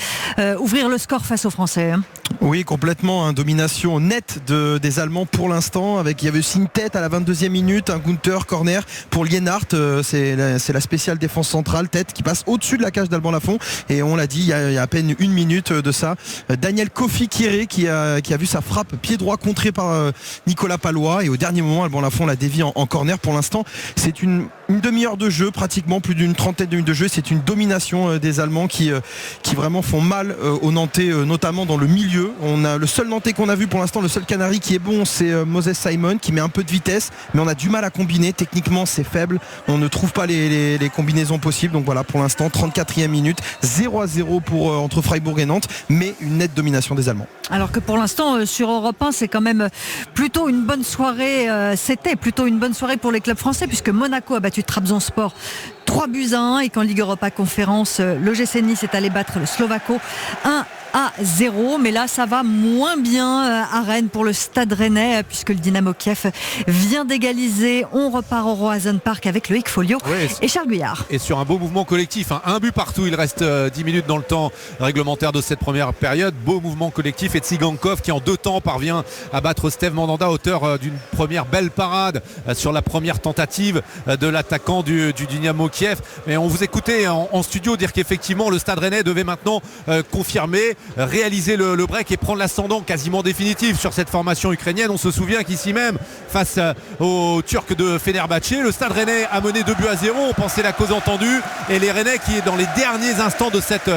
Speaker 3: ouvrir le score face aux Français.
Speaker 4: Oui, complètement. Domination nette des Allemands pour l'instant. Il y avait aussi une tête à la 22e minute, un Gunther corner pour Lienhardt. C'est la spéciale défense centrale, tête qui passe au-dessus de la cage d'Alban Lafont. Et on l'a dit, il y a à peine une minute de ça. Daniel Kofi Kiré qui a vu sa frappe pied droit contrée par Nicolas Pallois, et au dernier moment Alban Lafont la dévie en corner. Pour l'instant c'est une demi-heure de jeu, pratiquement plus d'une trentaine de minutes de jeu. C'est une domination des Allemands qui vraiment font mal aux Nantais, notamment dans le milieu. On a le seul Nantais qu'on a vu pour l'instant, le seul Canari qui est bon, c'est Moses Simon, qui met un peu de vitesse, mais on a du mal à combiner. Techniquement c'est faible, on ne trouve pas les combinaisons possibles. Donc voilà, pour l'instant 34e minute, 0-0 entre Freiburg et Nantes, mais une nette domination des Allemands.
Speaker 3: Alors que pour l'instant sur Europe 1 c'est quand même plutôt une bonne soirée. C'était plutôt une bonne soirée pour les clubs français, puisque Monaco a battu Trabzonspor 3-1, et qu'en Ligue Europa Conférence, l'OGC Nice est allé battre le Slovako 1-0. Mais là ça va moins bien à Rennes pour le Stade Rennais, puisque le Dynamo Kiev vient d'égaliser. On repart au Roazhon Park avec Loïc Folio et Charles Guyard.
Speaker 1: Et sur un beau mouvement collectif, un but partout. Il reste 10 minutes dans le temps réglementaire de cette première période. Beau mouvement collectif, et Tsigankov qui en deux temps parvient à battre Steve Mandanda, auteur d'une première belle parade sur la première tentative de l'attaquant du Dynamo Kiev. Mais on vous écoutait en studio dire qu'effectivement le Stade Rennais devait maintenant confirmer, réaliser le break et prendre l'ascendant quasiment définitif sur cette formation ukrainienne. On se souvient qu'ici même, face aux Turcs de Fenerbahçe, le Stade Rennais a mené 2-0. On pensait la cause entendue, et les Rennais qui dans les derniers instants de cette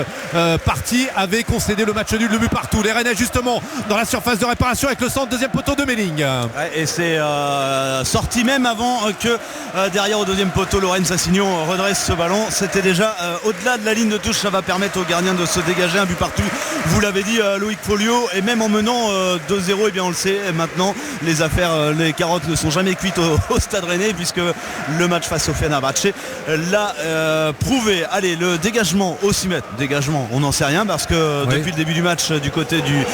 Speaker 1: partie avaient concédé le match nul, le but partout. Les Rennais justement dans la surface de réparation avec le centre, deuxième poteau de Melling.
Speaker 2: Ouais, et c'est sorti même avant que derrière au deuxième poteau Lorenz Assignon redresse ce ballon. C'était déjà au-delà de la ligne de touche. Ça va permettre aux gardiens de se dégager. Un but partout, vous l'avez dit, Loïc Folio. Et même en menant 2-0, et bien on le sait maintenant, les affaires, les carottes ne sont jamais cuites au Stade Rennais, puisque le match face au Fenerbahçe l'a prouvé. Allez, le dégagement au 6 mètres, on n'en sait rien, parce que depuis le début du match du côté du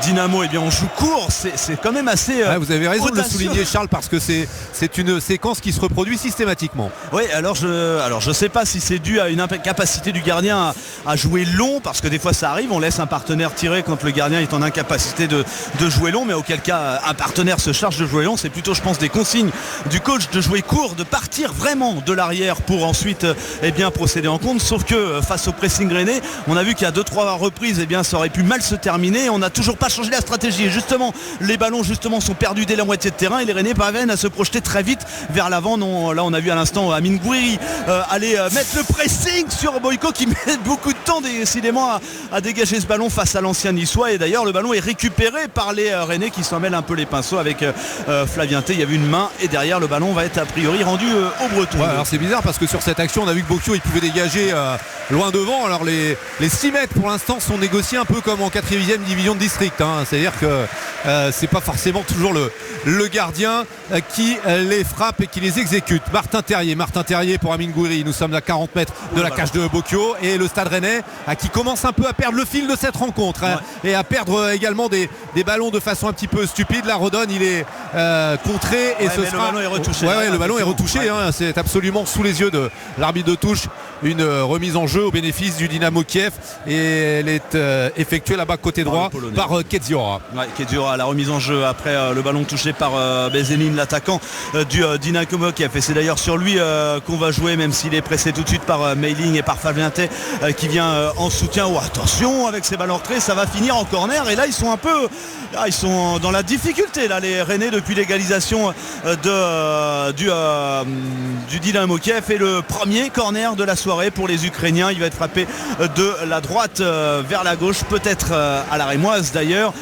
Speaker 2: Dynamo, et bien on joue court. C'est quand même assez
Speaker 1: vous avez raison
Speaker 2: audacieux
Speaker 1: de le souligner, Charles, parce que c'est une séquence qui se reproduit systématiquement.
Speaker 2: Oui, alors je sais pas si c'est dû à une incapacité du gardien à jouer long, parce que des fois ça arrive, on laisse un partenaire tirer quand le gardien est en incapacité de jouer long, mais auquel cas un partenaire se charge de jouer long. C'est plutôt, je pense, des consignes du coach de jouer court, de partir vraiment de l'arrière pour ensuite procéder en compte. Sauf que face au pressing rennais, on a vu qu'à 2-3 reprises ça aurait pu mal se terminer. On n'a toujours pas changé la stratégie et justement les ballons sont perdus dès la moitié de terrain et les Rennais parviennent à se projeter très vite vers l'avant. Non, là on a vu à l'instant Amine Gouiri aller mettre le pressing sur Boyko qui met beaucoup de temps décidément à dégager ce ballon face à l'ancien niçois, et d'ailleurs le ballon est récupéré par les Rennais qui s'en mêlent un peu les pinceaux avec Flavien T. Il y avait une main et derrière le ballon va être a priori rendu aux Bretons.
Speaker 1: Ouais, alors c'est bizarre parce que sur cette action on a vu que Bocchio il pouvait dégager loin devant. Alors les 6 mètres pour l'instant sont négociés un peu comme en 4e division de district, c'est à dire que c'est pas forcément toujours le gardien qui les frappe et qui les exécute. Martin Terrier pour Amine Gouiri. Nous sommes à 40 mètres de la cage de Bocchio et le Stade Rennais qui commence un peu à perdre le fil de cette rencontre et à perdre également des ballons de façon un petit peu stupide. La Redonne il est contré et ce sera...
Speaker 2: Le ballon est retouché.
Speaker 1: Le ballon est retouché, c'est absolument sous les yeux de l'arbitre de touche, une remise en jeu au bénéfice du Dynamo Kiev et elle est effectuée là-bas côté droit par Kedziora.
Speaker 2: Kedziora, la remise en jeu après le ballon touché par Bezenin, l'attaquant du Dynamo Kiev, et c'est d'ailleurs sur lui qu'on va jouer, même s'il est pressé tout de suite par Meiling et par Fabien Tay qui vient en soutien. Attention avec ces ballons retraits, ça va finir en corner et là ils sont dans la difficulté là, les Rennais, depuis l'égalisation du Dynamo Kiev, et le premier corner de la soirée pour les Ukrainiens. Il va être frappé de la droite vers la gauche, peut-être à la rémoise d'ailleurs.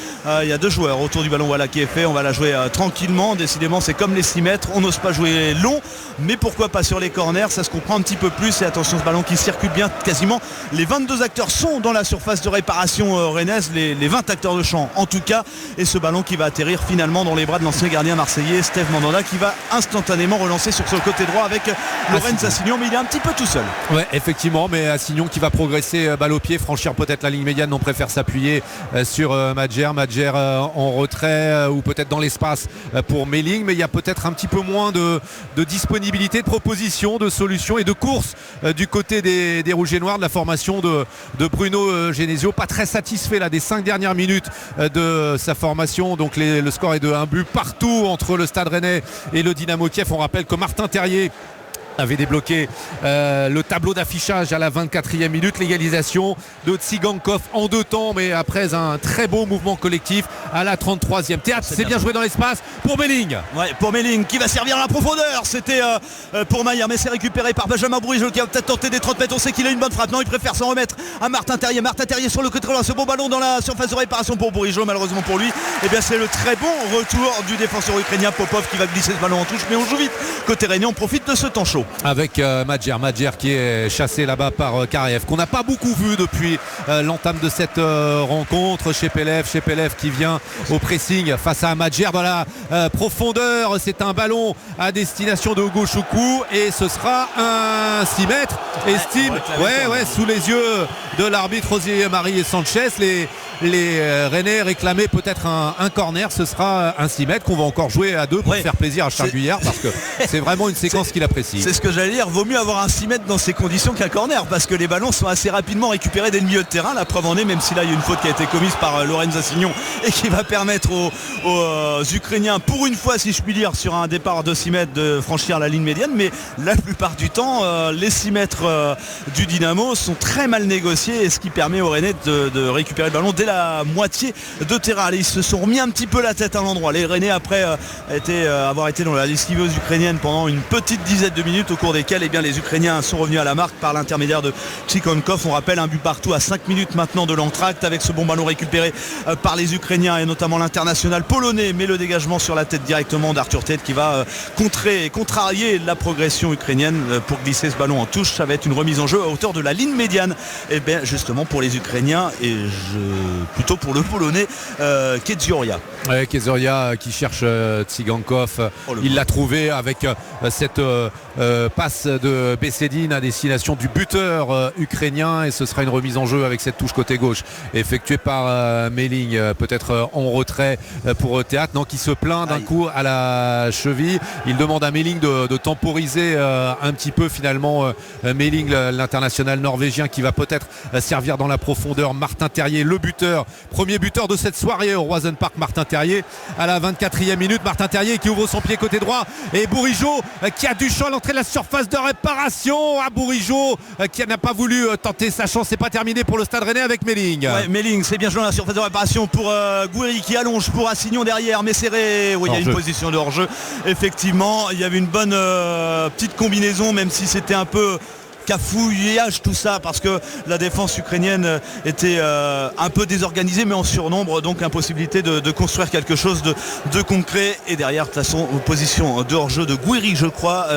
Speaker 2: Il y a 2 joueurs autour du ballon, voilà qui est fait. On va la jouer tranquillement. Décidément c'est comme les 6 mètres, on n'ose pas jouer long, mais pourquoi pas sur les corners, ça se comprend un petit peu plus. Et attention, ce ballon qui circule bien, quasiment les 22 acteurs sont dans la surface de réparation rennaise, les 20 acteurs de champ en tout cas, et ce ballon qui va atterrir finalement dans les bras de l'ancien gardien marseillais Steve Mandanda, qui va instantanément relancer sur ce côté droit avec Lorenz Assignon, mais il est un petit peu tout seul.
Speaker 1: Ouais, effectivement, mais Assignon qui va progresser balle au pied, franchir peut-être la ligne médiane. On préfère s'appuyer sur Madjer en retrait ou peut-être dans l'espace pour Meiling, mais il y a peut-être un petit peu moins de disponibilité, de proposition, de solutions et de course du côté des Rouges et Noirs, de la formation de Bruno Genesio. Pas très satisfait là des 5 dernières minutes de sa formation. Donc le score est de 1 but partout entre le Stade Rennais et le Dynamo Kiev. On rappelle que Martin Terrier avait débloqué le tableau d'affichage à la 24e minute, l'égalisation de Tsigankov en 2 temps, mais après un très beau mouvement collectif à la 33e. Théâtre, c'est bien joué dans l'espace pour Meiling.
Speaker 2: Ouais, pour Meiling qui va servir à la profondeur. C'était pour Maillard, mais c'est récupéré par Benjamin Bourigeaud qui va peut-être tenter des 30 mètres. On sait qu'il a une bonne frappe. Non, il préfère s'en remettre à Martin Terrier. Martin Terrier sur le côté droit, ce beau ballon dans la surface de réparation pour Bourigeau. Malheureusement pour lui, c'est le très bon retour du défenseur ukrainien Popov qui va glisser ce ballon en touche, mais on joue vite côté Rennais. On profite de ce temps chaud
Speaker 1: avec Madjer qui est chassé là-bas par Karaev, qu'on n'a pas beaucoup vu depuis l'entame de cette rencontre. Shepelev qui vient au pressing face à Madjer dans la profondeur. C'est un ballon à destination de Hugo Choukou et ce sera un 6 mètres. Estime, sous les yeux de l'arbitre José Marie Sanchez, les Rennais réclamaient peut-être un corner. Ce sera un 6 mètres qu'on va encore jouer à 2 pour faire plaisir à Charles Guyard, parce que c'est vraiment une séquence qu'il apprécie.
Speaker 2: C'est ce que j'allais dire, vaut mieux avoir un 6 mètres dans ces conditions qu'un corner, parce que les ballons sont assez rapidement récupérés dès le milieu de terrain. La preuve en est, même si là il y a une faute qui a été commise par Lorenz Assignon et qui va permettre aux Ukrainiens, pour une fois si je puis dire, sur un départ de 6 mètres de franchir la ligne médiane. Mais la plupart du temps les 6 mètres du Dynamo sont très mal négociés, et ce qui permet aux Rennais de récupérer le ballon dès la moitié de terrain. Allez, ils se sont remis un petit peu la tête à l'endroit, les Rennais, après avoir été dans la lessiveuse ukrainienne pendant une petite dizaine de minutes, au cours desquelles les Ukrainiens sont revenus à la marque par l'intermédiaire de Tsigankov. On rappelle un but partout à 5 minutes maintenant de l'entracte, avec ce bon ballon récupéré par les Ukrainiens et notamment l'international polonais, mais le dégagement sur la tête directement d'Arthur Tate qui va contrer et contrarier la progression ukrainienne pour glisser ce ballon en touche. Ça va être une remise en jeu à hauteur de la ligne médiane, et bien justement pour les Ukrainiens, et je plutôt pour le Polonais Kezioria.
Speaker 1: Ouais, Kezioria qui cherche Tsigankov. Il l'a trouvé avec cette passe de Bessedine à destination du buteur ukrainien, et ce sera une remise en jeu avec cette touche côté gauche effectuée par Melling, peut-être en retrait pour Théâtre, qui se plaint d'un coup à la cheville. Il demande à Melling de temporiser un petit peu finalement. Melling, l'international norvégien, qui va peut-être servir dans la profondeur. Martin Terrier, le buteur, premier buteur de cette soirée au Roison Park. Martin Terrier à la 24e minute. Martin Terrier qui ouvre son pied côté droit, et Bourigeaud qui a du champ à l'entrée de la surface de réparation. À Bourigeaud qui n'a pas voulu tenter sa chance. C'est pas terminé pour le Stade Rennais avec Melling.
Speaker 2: Ouais, Melling, c'est bien joué dans la surface de réparation pour Gouiri qui allonge pour Assignon derrière, mais serré. Oui, il y a une position de hors-jeu. Effectivement, il y avait une bonne petite combinaison, même si c'était un peu cafouillage tout ça, parce que la défense ukrainienne était un peu désorganisée mais en surnombre, donc impossibilité de construire quelque chose de concret. Et derrière, de toute façon, position de hors-jeu de Gouiri, je crois,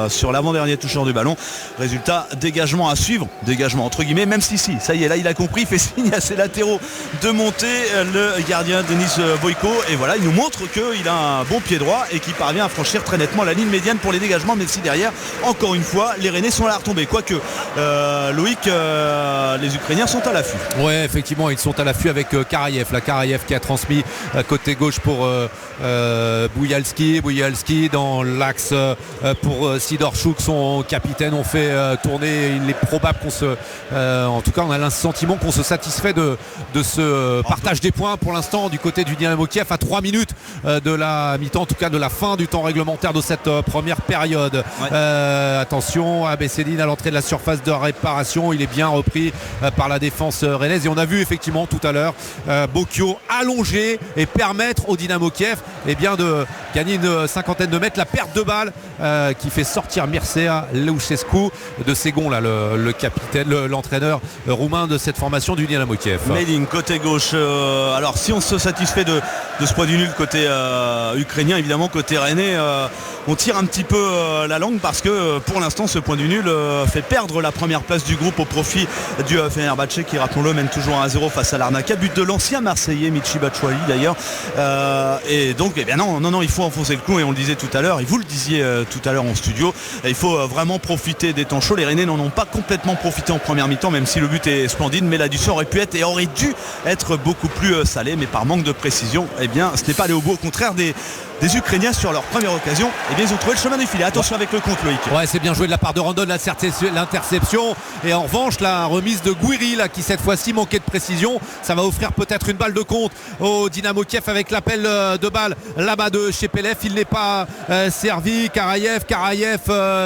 Speaker 2: sur l'avant-dernier toucheur du ballon. Résultat, dégagement à suivre, dégagement entre guillemets, même si ça y est, là il a compris, il fait signe à ses latéraux de monter, le gardien Denis Boyko, et voilà, il nous montre qu'il a un bon pied droit et qu'il parvient à franchir très nettement la ligne médiane pour les dégagements, même si derrière, encore une fois, les Rennais sont à la retombée. Quoique Loïc, les Ukrainiens sont à l'affût.
Speaker 1: Ouais, effectivement, ils sont à l'affût avec Karayev. La Karayev qui a transmis côté gauche pour Boujalski dans l'axe pour Sidorchuk, son capitaine. On fait tourner. Il est probable en tout cas on a l'insentiment qu'on se satisfait de ce partage des points pour l'instant du côté du Dynamo Kiev à 3 minutes de la mi-temps, en tout cas de la fin du temps réglementaire de cette première période. Attention à Bessedine à l'entrée de la surface de réparation. Il est bien repris par la défense rennaise, et on a vu effectivement tout à l'heure Bokio allonger et permettre au Dynamo Kiev de gagner une cinquantaine de mètres. La perte de balle qui fait sortir Mircea Leucescu de Ségon, là, le capitaine, l'entraîneur roumain de cette formation du Dynamo Kiev.
Speaker 2: Melling côté gauche. Alors si on se satisfait de ce point du nul côté ukrainien, évidemment côté rennais on tire un petit peu la langue, parce que pour l'instant ce point du nul fait perdre la première place du groupe au profit du Fenerbahçe, qui, rappelons-le, mène toujours 1-0 face à l'Arnaca, but de l'ancien Marseillais Michy Batshuayi d'ailleurs, et donc non, il faut enfoncer le clou, et on le disait tout à l'heure, et vous le disiez tout à l'heure en studio, il faut vraiment profiter des temps chauds. Les Rennais n'en ont pas complètement profité en première mi-temps, même si le but est splendide, mais l'addition aurait pu être et aurait dû être beaucoup plus salée, mais par manque de précision, ce n'est pas allé au bout. Au contraire des Ukrainiens, sur leur première occasion, ils ont trouvé le chemin du filet. Attention avec le compte, Loïc.
Speaker 1: Ouais, c'est bien joué de la part de Randon, l'interception, et en revanche la remise de Gouiri là, qui cette fois-ci manquait de précision. Ça va offrir peut-être une balle de compte au Dynamo Kiev avec l'appel de balle là-bas de chez Pelev. Il n'est pas servi. Karayev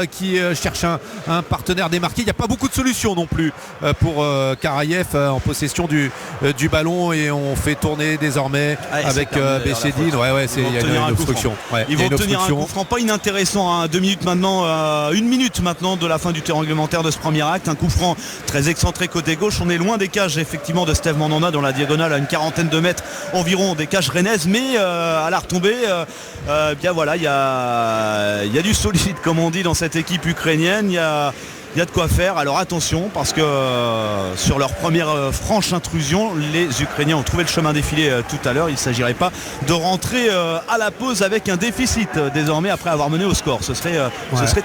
Speaker 1: qui cherche un partenaire démarqué. Il n'y a pas beaucoup de solutions non plus pour Karayev en possession du ballon, et on fait tourner désormais avec Bessedine. Il y a une obstruction.
Speaker 2: Ils vont obtenir un coup franc pas inintéressant, 2 minutes maintenant, 1 minute maintenant de la fin du temps réglementaire de ce premier acte. Un coup franc très excentré côté gauche. On est loin des cages effectivement de Steve Mandanda, dans la diagonale à une quarantaine de mètres environ des cages rennaises, mais à la retombée il y a du solide, comme on dit, dans cette équipe ukrainienne. Il y a de quoi faire. Alors attention, parce que sur leur première franche intrusion, les Ukrainiens ont trouvé le chemin défilé tout à l'heure. Il ne s'agirait pas de rentrer à la pause avec un déficit désormais après avoir mené au score. Ce serait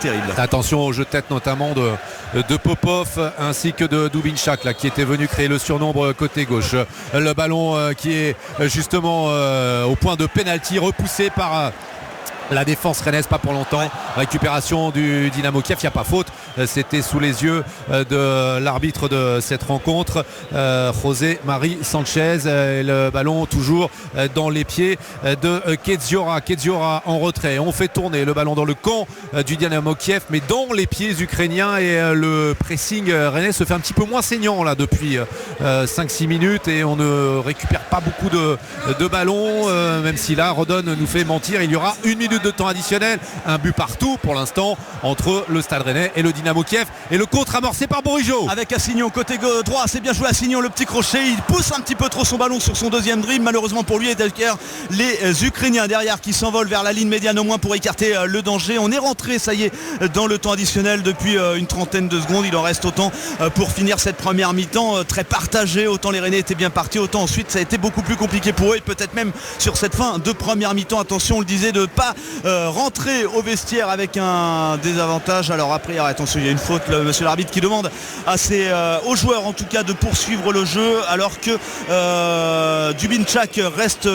Speaker 2: terrible.
Speaker 1: Attention au jeu de tête notamment de Popov ainsi que de Dubinchak là, qui était venu créer le surnombre côté gauche. Le ballon qui est justement au point de pénalty, repoussé par la défense rennaise, pas pour longtemps. Récupération du Dynamo Kiev, il n'y a pas faute. C'était sous les yeux de l'arbitre de cette rencontre, José Marie Sanchez. Le ballon toujours dans les pieds de Keziora en retrait. On fait tourner le ballon dans le camp du Dynamo Kiev, mais dans les pieds ukrainiens, et le pressing rennais se fait un petit peu moins saignant là depuis 5-6 minutes, et on ne récupère pas beaucoup de ballons, même si là Rodon nous fait mentir. Il y aura 1 minute de temps additionnel, un but partout pour l'instant entre le Stade Rennais et le Dynamo Dynamo Kiev. Et le contre amorcé par Bourigeaud.
Speaker 2: Avec Assignon côté droit, c'est bien joué Assignon, le petit crochet, il pousse un petit peu trop son ballon sur son deuxième dribble, malheureusement pour lui et derrière les Ukrainiens derrière qui s'envolent vers la ligne médiane au moins pour écarter le danger. On est rentré, ça y est, dans le temps additionnel depuis une trentaine de secondes, il en reste autant pour finir cette première mi-temps très partagée, autant les Rennais étaient bien partis, autant ensuite ça a été beaucoup plus compliqué pour eux et peut-être même sur cette fin de première mi-temps, attention on le disait de ne pas rentrer au vestiaire avec un désavantage. Alors après attention, il y a une faute, monsieur l'arbitre qui demande aux joueurs en tout cas de poursuivre le jeu alors que Dubinčak reste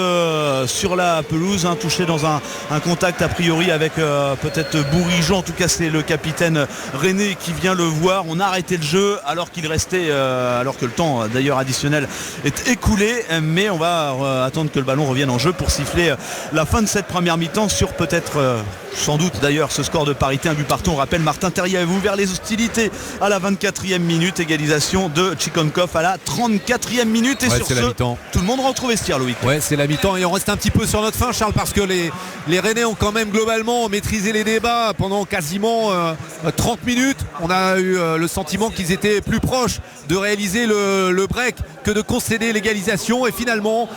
Speaker 2: sur la pelouse, touché dans un contact a priori avec peut-être Bourigeaud, en tout cas c'est le capitaine Rennais qui vient le voir. On a arrêté le jeu alors qu'il restait alors que le temps d'ailleurs additionnel est écoulé, mais on va attendre que le ballon revienne en jeu pour siffler la fin de cette première mi-temps sur peut-être sans doute d'ailleurs ce score de parité, un but partout. On rappelle, Martin Terrier avait ouvert les hostilités à la 24e minute, égalisation de Tchikonkov à la 34e minute et sur ce tout le monde rentre au vestiaire, Loïc.
Speaker 1: Ouais, c'est la mi-temps et on reste un petit peu sur notre fin, Charles, parce que les Rennais ont quand même globalement maîtrisé les débats pendant quasiment 30 minutes. On a eu le sentiment qu'ils étaient plus proches de réaliser le break que de concéder l'égalisation et finalement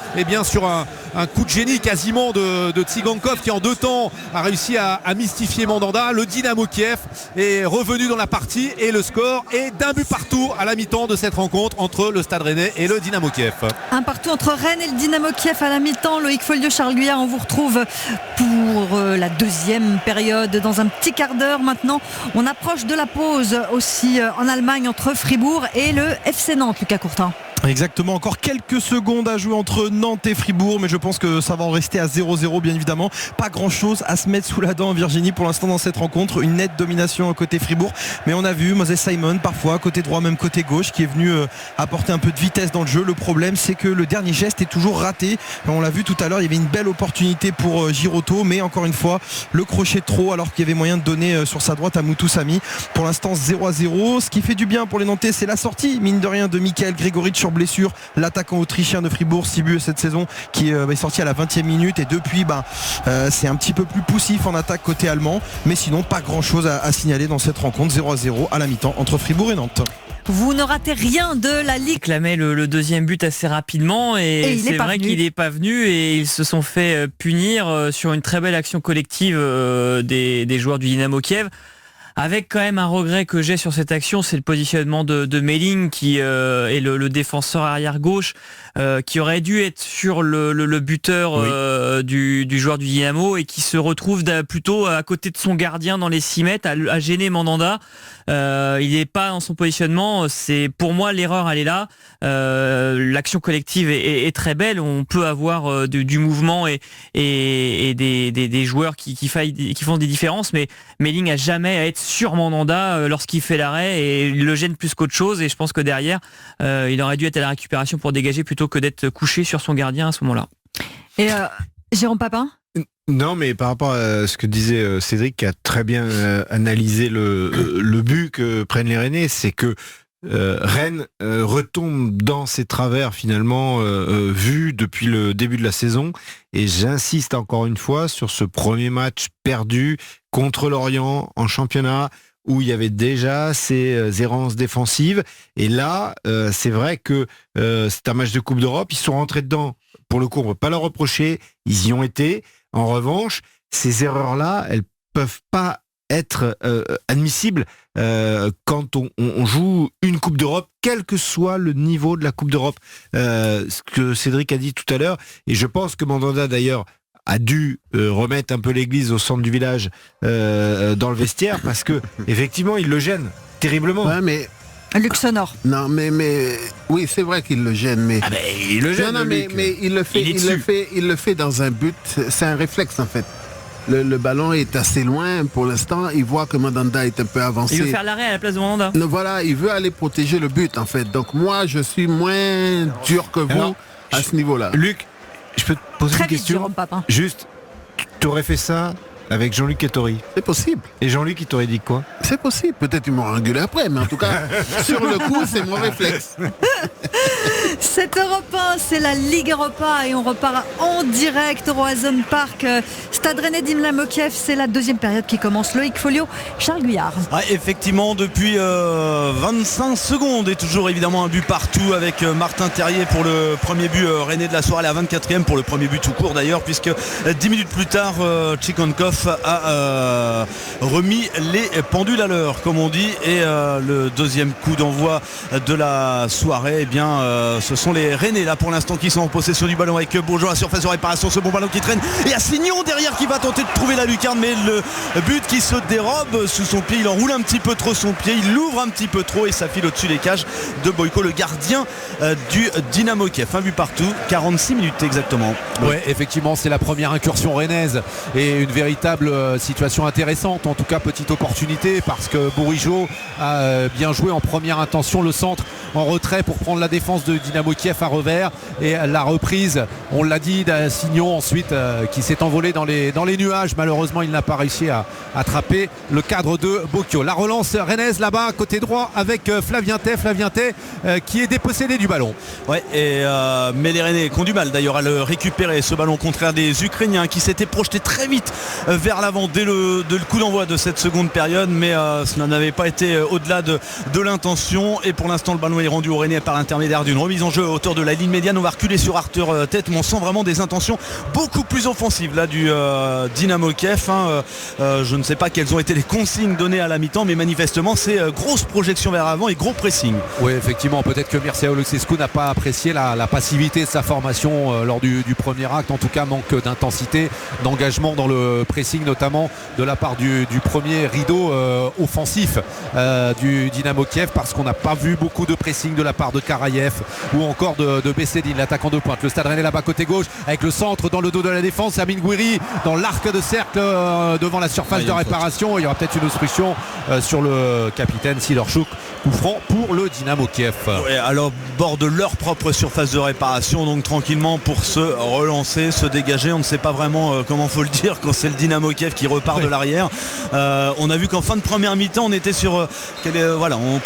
Speaker 1: sur un coup de génie quasiment de Tsygankov qui en 2 temps a réussi à mystifier Mandanda. Le Dynamo Kiev est revenu dans la partie et le score est d'un but partout à la mi-temps de cette rencontre entre le Stade Rennais et le Dynamo Kiev.
Speaker 3: Un partout entre Rennes et le Dynamo Kiev à la mi-temps. Loïc Folliot, Charles Guyard, on vous retrouve pour la deuxième période dans un petit quart d'heure maintenant. On approche de la pause aussi en Allemagne entre Fribourg et le FC Nantes, Lucas Courtin.
Speaker 4: Exactement, encore quelques secondes à jouer entre Nantes et Fribourg, mais je pense que ça va en rester à 0-0 bien évidemment. Pas grand chose à se mettre sous la dent, Virginie, pour l'instant dans cette rencontre. Une nette domination côté Fribourg, mais on a vu Moses Simon parfois côté droit, même côté gauche, qui est venu apporter un peu de vitesse dans le jeu. Le problème c'est que le dernier geste est toujours raté. On l'a vu tout à l'heure, il y avait une belle opportunité pour Giroto, mais encore une fois le crochet trop alors qu'il y avait moyen de donner sur sa droite à Moutou Sami. Pour l'instant 0-0. Ce qui fait du bien pour les Nantais, c'est la sortie mine de rien de Michael Grégoric blessure, l'attaquant autrichien de Fribourg, 6 buts cette saison, qui est sorti à la 20e minute et depuis c'est un petit peu plus poussif en attaque côté allemand, mais sinon pas grand chose à signaler dans cette rencontre. 0-0 à la mi-temps entre Fribourg et Nantes.
Speaker 3: Vous ne ratez rien de la Ligue.
Speaker 7: Clamait le deuxième but assez rapidement et c'est vrai qu'il n'est pas venu et ils se sont fait punir sur une très belle action collective des joueurs du Dynamo Kiev. Avec quand même un regret que j'ai sur cette action, c'est le positionnement de Melling qui est le défenseur arrière gauche qui aurait dû être sur le buteur du joueur du Dynamo et qui se retrouve plutôt à côté de son gardien dans les 6 mètres à gêner Mandanda. Il n'est pas dans son positionnement. C'est pour moi l'erreur, elle est là. L'action collective est très belle. On peut avoir du mouvement et des joueurs qui font des différences, mais Melling a jamais à être sur Mandanda lorsqu'il fait l'arrêt et il le gêne plus qu'autre chose. Et je pense que derrière, il aurait dû être à la récupération pour dégager plutôt que d'être couché sur son gardien à ce moment-là.
Speaker 3: Et Jérôme Papin ?
Speaker 5: Non, mais par rapport à ce que disait Cédric, qui a très bien analysé le but que prennent les Rennais, c'est que Rennes retombe dans ses travers finalement vus depuis le début de la saison, et j'insiste encore une fois sur ce premier match perdu contre Lorient en championnat où il y avait déjà ces errances défensives, et là c'est vrai que c'est un match de Coupe d'Europe, ils sont rentrés dedans, pour le coup on ne peut pas leur reprocher, ils y ont été. En revanche, ces erreurs-là, elles peuvent pas être admissibles quand on joue une Coupe d'Europe, quel que soit le niveau de la Coupe d'Europe. Ce que Cédric a dit tout à l'heure, et je pense que Mandanda d'ailleurs a dû remettre un peu l'église au centre du village dans le vestiaire, parce que effectivement il le gêne terriblement.
Speaker 6: Ouais, mais
Speaker 3: Luxonor.
Speaker 6: Non, mais oui, c'est vrai qu'il le gêne, mais
Speaker 5: il le gêne.
Speaker 6: Non, mais il le fait dans un but. C'est un réflexe en fait. Le ballon est assez loin pour l'instant. Il voit que Mandanda est un peu avancé.
Speaker 7: Il veut faire l'arrêt à la place de Mandanda.
Speaker 6: Voilà, il veut aller protéger le but en fait. Donc moi, je suis moins dur que vous à ce niveau-là.
Speaker 5: Luc, je peux te poser
Speaker 3: Très
Speaker 5: une
Speaker 3: vite,
Speaker 5: question.
Speaker 3: Jérôme Papin.
Speaker 5: Juste, tu aurais fait ça avec Jean-Luc Ettori.
Speaker 6: C'est possible.
Speaker 5: Et Jean-Luc, il t'aurait dit quoi?
Speaker 6: C'est possible. Peut-être ils m'ont engueulé après, mais en tout cas, sur le coup, c'est mon réflexe.
Speaker 3: C'est Europe 1, c'est la Ligue Europa et on repart en direct au Roazhon Park. Stade Rennais Dynamo Kiev, c'est la deuxième période qui commence. Loïc Folio, Charles Guyard.
Speaker 2: Effectivement, depuis 25 secondes et toujours évidemment un but partout avec Martin Terrier pour le premier but rennais de la soirée, la 24e pour le premier but tout court d'ailleurs, puisque 10 minutes plus tard Tchikonkov a remis les pendules à l'heure comme on dit, et le deuxième coup d'envoi de la soirée, ce sont les Rennais là pour l'instant qui sont en possession du ballon avec Bourgeois à surface de réparation, ce bon ballon qui traîne et Assignon derrière qui va tenter de trouver la lucarne, mais le but qui se dérobe sous son pied, il enroule un petit peu trop son pied, il l'ouvre un petit peu trop et ça file au-dessus des cages de Boyko, le gardien du Dynamo Kiev. Un but partout, 46 minutes exactement.
Speaker 1: Ouais, effectivement, c'est la première incursion rennaise et une véritable situation intéressante, en tout cas petite opportunité parce que Bourigeaud a bien joué en première intention, le centre en retrait pour prendre la défense de Dynamo Kiev à revers, et la reprise, on l'a dit, d'Assignon ensuite qui s'est envolé dans les nuages. Malheureusement, il n'a pas réussi à attraper le cadre de Bocchio. La relance rennaise là-bas côté droit avec Flavien Tay qui est dépossédé du ballon.
Speaker 2: Ouais, mais les Rennais qui ont du mal d'ailleurs à le récupérer, ce ballon, contraire des Ukrainiens qui s'étaient projetés très vite vers l'avant dès le coup d'envoi de cette seconde période, mais cela n'avait pas été au-delà de l'intention, et pour l'instant le ballon est rendu au Rennais par l'intermédiaire d'une remise en jeu à hauteur de la ligne médiane. On va reculer sur Arthur Tête, mais on sent vraiment des intentions beaucoup plus offensives là du Dynamo Kiev. Je ne sais pas quelles ont été les consignes données à la mi-temps, mais manifestement c'est grosse projection vers l'avant et gros pressing.
Speaker 1: Oui, effectivement, peut-être que Mircea Lucescu n'a pas apprécié la passivité de sa formation lors du premier acte, en tout cas manque d'intensité, d'engagement dans le pressing, notamment de la part du premier rideau offensif du Dynamo Kiev, parce qu'on n'a pas vu beaucoup de pressing de la part de Karayev ou encore de Bessedine, l'attaquant de pointe. Le Stade Rennais là-bas côté gauche avec le centre dans le dos de la défense, Amin Gouiri dans l'arc de cercle devant la surface de réparation. Il y aura peut-être une obstruction sur le capitaine Sidorchuk. Coup franc pour le Dynamo Kiev.
Speaker 2: Ouais, alors bord de leur propre surface de réparation, donc tranquillement pour se relancer, se dégager. On ne sait pas vraiment comment faut le dire quand c'est le Dynamo Kiev qui repart de l'arrière. On a vu qu'en fin de première mi-temps on était sur on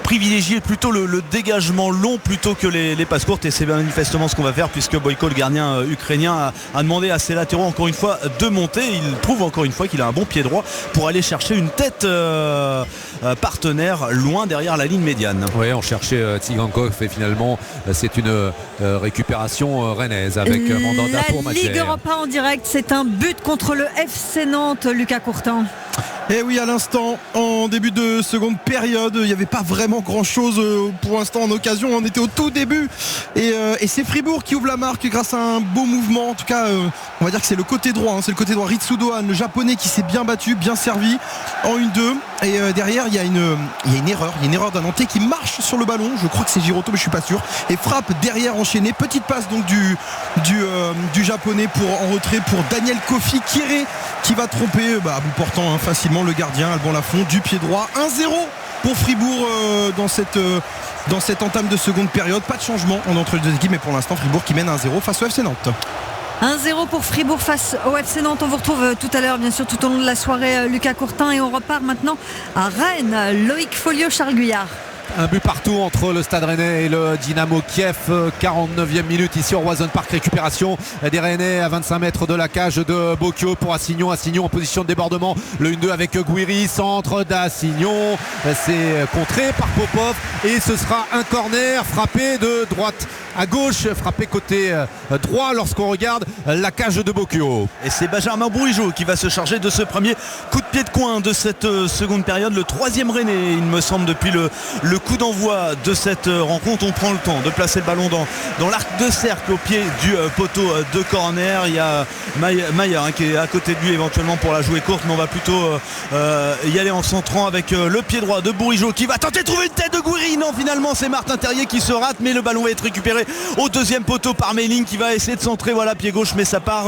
Speaker 2: privilégier plutôt le dégagement long plutôt que les passes courtes, et c'est manifestement ce qu'on va faire puisque Boyko, le gardien ukrainien, a demandé à ses latéraux encore une fois de monter. Il prouve encore une fois qu'il a un bon pied droit pour aller chercher une tête partenaire loin derrière la ligne médiane.
Speaker 1: Oui, on cherchait Tsigankov et finalement c'est une récupération rennaise avec Mandanda pour Madjer.
Speaker 3: La Ligue Europa en direct, c'est un but contre le FC Nantes, Lucas Courtin.
Speaker 4: Et oui, à l'instant, en début de seconde période, il n'y avait pas vraiment grand chose pour l'instant en occasion. On était au tout début et c'est Fribourg qui ouvre la marque grâce à un beau mouvement. En tout cas, on va dire que c'est le côté droit, c'est le côté droit. Ritsu Dohan, le japonais, qui s'est bien battu, bien servi en 1-2. Et derrière, il y a une erreur d'un Nantais qui marche sur le ballon. Je crois que c'est Giroto, mais je suis pas sûr. Et frappe derrière enchaîné. Petite passe donc du japonais en retrait pour Daniel Kofi Kiré, qui va tromper à bout portant facilement le gardien Alban Lafont du pied droit. 1-0 pour Fribourg dans cette entame de seconde période. Pas de changement entre les deux équipes, mais pour l'instant Fribourg qui mène 1-0 face au FC Nantes.
Speaker 3: 1-0 pour Fribourg face au FC Nantes. On vous retrouve tout à l'heure, bien sûr, tout au long de la soirée, Lucas Courtin, et on repart maintenant à Rennes. Loïc Folio, Charles Guyard.
Speaker 1: Un but partout entre le Stade Rennais et le Dynamo Kiev. 49e minute ici au Roazhon Park. Récupération des Rennais à 25 mètres de la cage de Bocchio pour Assignon en position de débordement. Le 1-2 avec Gouiri, centre d'Assignon, c'est contré par Popov et ce sera un corner frappé de droite à gauche, frappé côté droit lorsqu'on regarde la cage de Bocchio.
Speaker 2: Et c'est Benjamin Bourigeaud qui va se charger de ce premier coup de pied de coin de cette seconde période. Le troisième Rennais, il me semble, depuis le coup d'envoi de cette rencontre. On prend le temps de placer le ballon dans l'arc de cercle au pied du poteau de corner. Il y a Mayer qui est à côté de lui éventuellement pour la jouer courte, mais on va plutôt y aller en centrant avec le pied droit de Bourigeaud qui va tenter de trouver une tête de Gouiri. Non, finalement c'est Martin Terrier qui se rate, mais le ballon va être récupéré au deuxième poteau par Melling qui va essayer de centrer, pied gauche, mais ça part,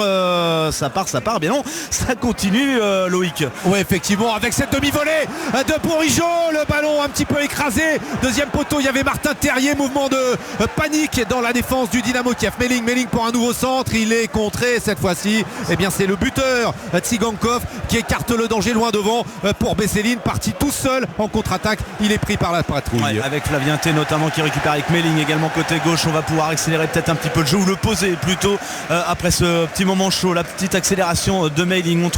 Speaker 2: bien non, ça continue, Loïc.
Speaker 1: Oui, effectivement, avec cette demi-volée de Bourigeaud, le ballon un petit peu écrasé. Deuxième poteau, il y avait Martin Terrier, mouvement de panique dans la défense du Dynamo Kiev. Melling pour un nouveau centre, il est contré cette fois-ci. C'est le buteur Tsigankov qui écarte le danger loin devant pour Bessedine, parti tout seul en contre-attaque. Il est pris par la patrouille.
Speaker 2: Ouais, avec Flavien Tay notamment qui récupère avec Melling également côté gauche. On va va pouvoir accélérer peut-être un petit peu le jeu ou le poser plutôt après ce petit moment chaud, la petite accélération de Mailing.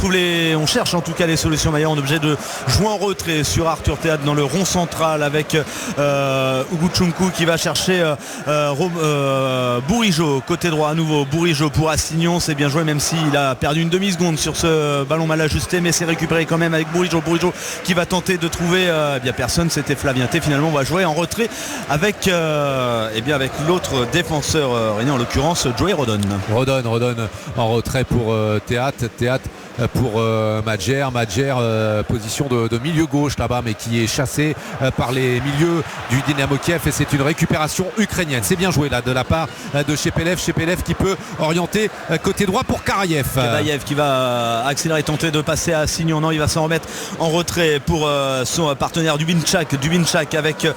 Speaker 2: On cherche en tout cas les solutions. Maillard, on est obligé de jouer en retrait sur Arthur Théâtre dans le rond central avec Uguchunku qui va chercher Bourigeaud côté droit à nouveau. Bourigeaud pour Assignon, c'est bien joué même s'il a perdu une demi-seconde sur ce ballon mal ajusté, mais c'est récupéré quand même avec Bourigeaud qui va tenter de trouver bien personne, c'était Flavien T. Finalement on va jouer en retrait avec avec l'autre défenseur rennais, en l'occurrence Joey Rodon
Speaker 1: en retrait pour Théâtre pour Madjer, position de milieu gauche là-bas, mais qui est chassé par les milieux du Dynamo Kiev, et c'est une récupération ukrainienne. C'est bien joué là de la part de Shepelev qui peut orienter côté droit pour Karayev.
Speaker 2: Kebayev qui va accélérer, tenter de passer à Signon. Non, il va s'en remettre en retrait pour son partenaire Dubinchak avec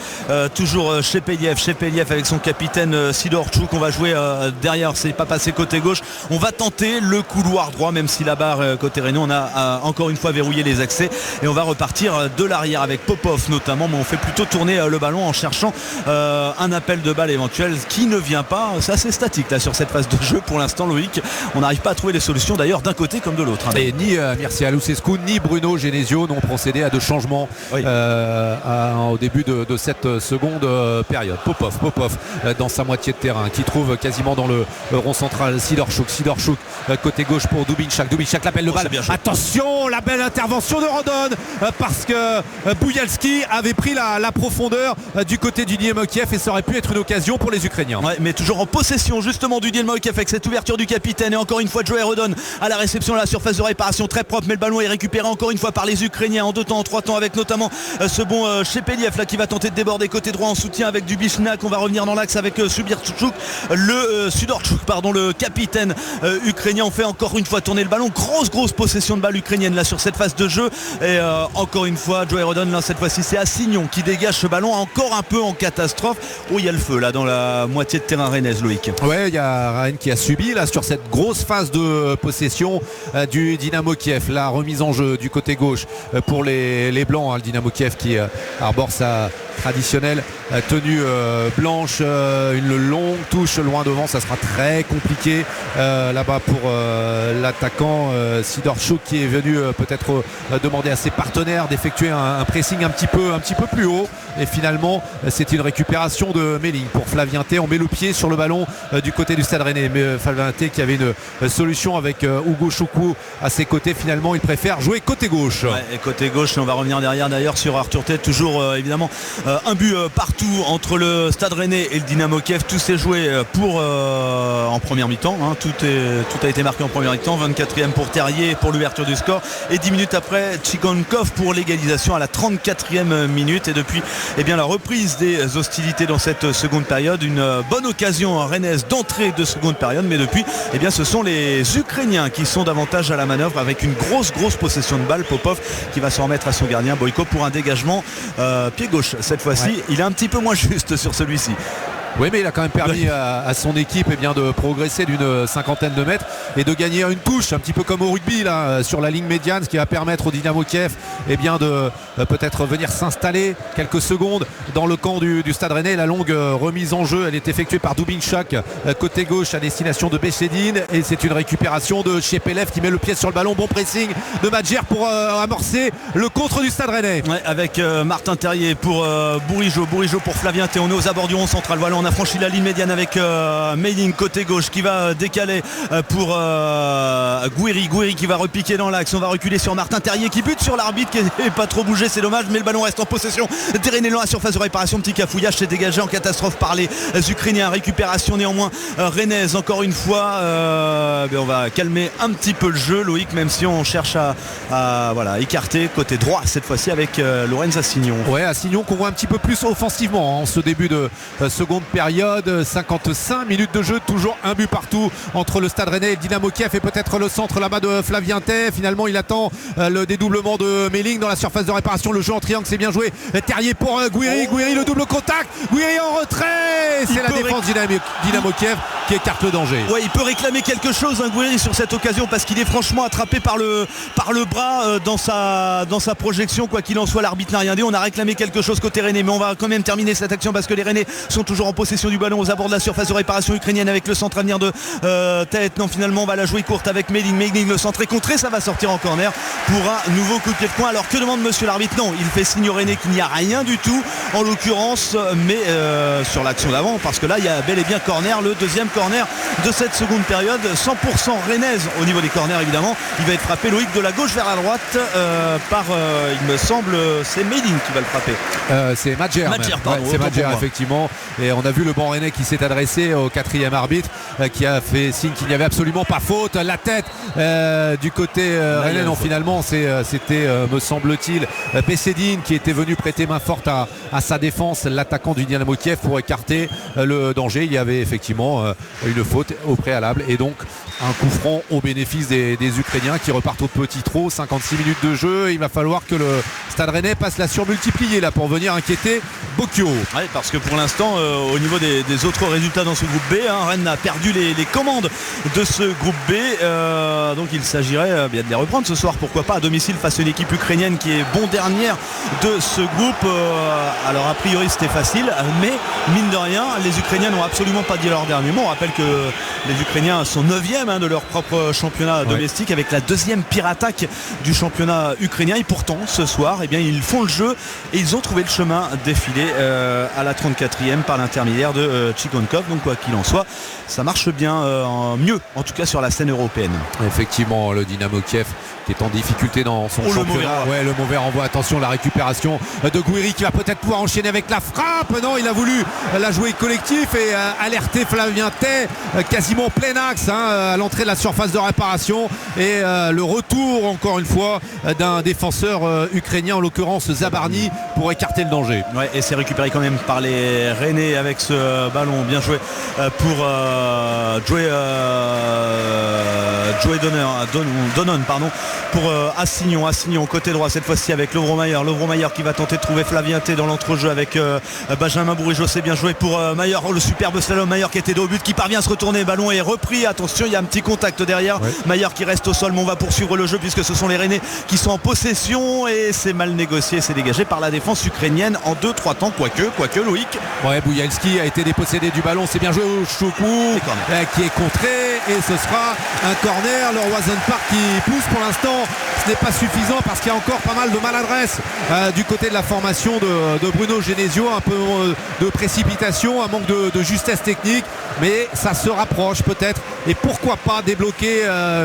Speaker 2: toujours Shepelev avec son capitaine Sidorchuk. On va jouer derrière, c'est pas passé côté gauche. On va tenter le couloir droit, même si la barre côté rennais, on a encore une fois verrouillé les accès, et on va repartir de l'arrière avec Popov notamment, mais on fait plutôt tourner le ballon en cherchant un appel de balle éventuel qui ne vient pas. C'est assez statique là sur cette phase de jeu pour l'instant, Loïc. On n'arrive pas à trouver les solutions d'ailleurs d'un côté comme de l'autre.
Speaker 1: Et ni Mircea Lucescu ni Bruno Genesio n'ont procédé à de changements au début de cette seconde période. Popov dans sa moitié de terrain qui trouve quasiment dans le rond central Sidorchuk côté gauche pour Dubinchak l'appelle le balle. Attention, la belle intervention de Rodon parce que Boujalski avait pris la profondeur du côté du Dynamo Kiev, et ça aurait pu être une occasion pour les Ukrainiens.
Speaker 2: Ouais, mais toujours en possession justement du Dynamo Kiev avec cette ouverture du capitaine, et encore une fois Joey Rodon à la réception à la surface de réparation très propre, mais le ballon est récupéré encore une fois par les Ukrainiens en 2 temps, en 3 temps, avec notamment ce bon Shepelev là qui va tenter de déborder côté droit en soutien avec Dubinchak. On va revenir dans l'axe avec Sidorchuk, le capitaine ukrainien. On fait encore une fois tourner le ballon, grosse possession de balle ukrainienne là sur cette phase de jeu, et encore une fois Joey Rodon là, cette fois-ci c'est Assignon qui dégage ce ballon encore un peu en catastrophe. Il y a le feu là dans la moitié de terrain rennaise, Loïc.
Speaker 1: Ouais, il y a Rennes qui a subi là sur cette grosse phase de possession du Dynamo Kiev, la remise en jeu du côté gauche pour les Blancs, le Dynamo Kiev qui arbore sa traditionnelle tenue blanche, une longue touche loin devant, ça sera très compliqué là-bas pour l'attaquant Sidorchuk qui est venu peut-être demander à ses partenaires d'effectuer un pressing un petit peu plus haut, et finalement c'est une récupération de Mailing pour Flavien T. On met le pied sur le ballon du côté du Stade Rennais, mais Flavien T qui avait une solution avec Uguchunku à ses côtés, finalement il préfère jouer côté gauche.
Speaker 2: Et côté gauche, on va revenir derrière d'ailleurs sur Arthur Théâtre, toujours évidemment un but partout entre le Stade Rennais et le Dynamo Kiev. Tout s'est joué en première mi-temps, tout a été marqué en première mi-temps. 24e pour Terrier pour l'ouverture du score, et 10 minutes après Tchigonkov pour l'égalisation à la 34e minute. Et depuis la reprise des hostilités dans cette seconde période, une bonne occasion rennaise d'entrée de seconde période, mais depuis ce sont les Ukrainiens qui sont davantage à la manœuvre avec une grosse possession de balle. Popov qui va s'en remettre à son gardien Boyko pour un dégagement pied gauche cette fois-ci. Il est un petit peu moins juste sur celui-ci.
Speaker 1: Oui, mais il a quand même permis à son équipe de progresser d'une 50aine de mètres et de gagner une touche, un petit peu comme au rugby là, sur la ligne médiane, ce qui va permettre au Dynamo Kiev de peut-être venir s'installer quelques secondes dans le camp du Stade Rennais. La longue remise en jeu, elle est effectuée par Dubinchak côté gauche à destination de Béchédine, et c'est une récupération de Shepelev qui met le pied sur le ballon. Bon pressing de Madjer pour amorcer le contre du Stade Rennais.
Speaker 2: Ouais, avec Martin Terrier pour Bourigeaud pour Flavien T. On est aux abords du rond central. Voilà, on a franchi la ligne médiane avec Mailing côté gauche qui va décaler pour Gouiri qui va repiquer dans l'axe. On va reculer sur Martin Terrier qui bute sur l'arbitre qui n'est pas trop bougé, c'est dommage, mais le ballon reste en possession des Rennais dans la surface de réparation. Petit cafouillage, c'est dégagé en catastrophe par les Ukrainiens. Récupération néanmoins rennaise encore une fois. On va calmer un petit peu le jeu, Loïc, même si on cherche à écarter côté droit cette fois-ci avec Lorenz Assignon.
Speaker 1: Ouais, Assignon qu'on voit un petit peu plus offensivement en ce début de seconde période. 55 minutes de jeu, toujours un but partout entre le Stade Rennais et le Dynamo Kiev, et peut-être le centre là-bas de Flavien Tay. Finalement il attend le dédoublement de Mailing dans la surface de réparation. Le jeu en triangle, c'est bien joué. Terrier pour Gouiri, le double contact, Gouiri en retrait, c'est la défense Dynamo Kiev qui écarte le danger.
Speaker 2: Ouais, il peut réclamer quelque chose Gouiri sur cette occasion, parce qu'il est franchement attrapé par le bras dans sa projection. Quoi qu'il en soit, l'arbitre n'a rien dit. On a réclamé quelque chose côté Rennais, mais on va quand même terminer cette action parce que les Rennais sont toujours en possession du ballon aux abords de la surface de réparation ukrainienne avec le centre à venir de tête. Non, finalement on va la jouer courte avec Meding, le centre est contré, ça va sortir en corner pour un nouveau coup de pied de coin. Alors que demande monsieur l'arbitre? Non, il fait signe au Rennais qu'il n'y a rien du tout en l'occurrence, mais sur l'action d'avant, parce que là il y a bel et bien corner, le deuxième corner de cette seconde période, 100% rennaise au niveau des corners évidemment. Il va être frappé, Loïc, de la gauche vers la droite par il me semble c'est Meding qui va le frapper.
Speaker 1: C'est Madjer, c'est Madjer effectivement, et on a vu le banc rennais qui s'est adressé au quatrième arbitre qui a fait signe qu'il n'y avait absolument pas faute. La tête du côté rennais, non, finalement c'était me semble-t-il Bessedine qui était venu prêter main forte à sa défense, l'attaquant du Dynamo Kiev, pour écarter le danger. Il y avait effectivement une faute au préalable et donc un coup franc au bénéfice des Ukrainiens qui repartent au petit trot. 56 minutes de jeu, il va falloir que le Stade Rennais passe la surmultiplier là pour venir inquiéter Bocchio.
Speaker 2: Oui, parce que pour l'instant au niveau des autres résultats dans ce groupe B, Rennes a perdu les commandes de ce groupe B, donc il s'agirait bien de les reprendre ce soir, pourquoi pas à domicile face à une équipe ukrainienne qui est bon dernière de ce groupe. Alors a priori c'était facile, mais mine de rien les Ukrainiens n'ont absolument pas dit leur dernier mot. On rappelle que les Ukrainiens sont 9e de leur propre championnat domestique, avec la deuxième pire attaque du championnat ukrainien, et pourtant ce soir ils font le jeu et ils ont trouvé le chemin défilé à la 34e par l'intermédiaire de Chigonkov. Donc quoi qu'il en soit, ça marche bien, mieux en tout cas sur la scène européenne.
Speaker 1: Effectivement, le Dynamo Kiev qui est en difficulté dans son championnat. Le mauvais renvoi, attention, la récupération de Gouiri qui va peut-être pouvoir enchaîner avec la frappe. Non, il a voulu la jouer collectif et alerter Flavien Tay quasiment plein axe à l'entrée de la surface de réparation, et le retour encore une fois d'un défenseur ukrainien, en l'occurrence Zabarny, pour écarter le danger.
Speaker 2: Ouais, et c'est récupéré quand même par les Rennais avec ce ballon bien joué pour Joey Donnon pour Assignon côté droit cette fois-ci avec Lovro-Mayer qui va tenter de trouver Flavien Tay dans l'entrejeu avec Benjamin Bourigeaud. C'est bien joué pour Mayer, le superbe slalom Mayer qui était dos au but, qui parvient à se retourner, ballon est repris, attention il y a un petit contact derrière, Mayer qui reste au sol, mais on va poursuivre le jeu puisque ce sont les Rennais qui sont en possession, et c'est mal négocié, c'est dégagé par la défense ukrainienne en 2-3 temps, quoique Loïc.
Speaker 1: Bouyailski a été dépossédé du ballon, c'est bien joué au Choukou qui est contré, et ce sera un corner. Le Roison Park qui pousse pour l'instant, ce n'est pas suffisant parce qu'il y a encore pas mal de maladresse du côté de la formation de Bruno Genesio, un peu de précipitation, un manque de justesse technique, mais ça se rapproche peut-être, et pourquoi pas débloquer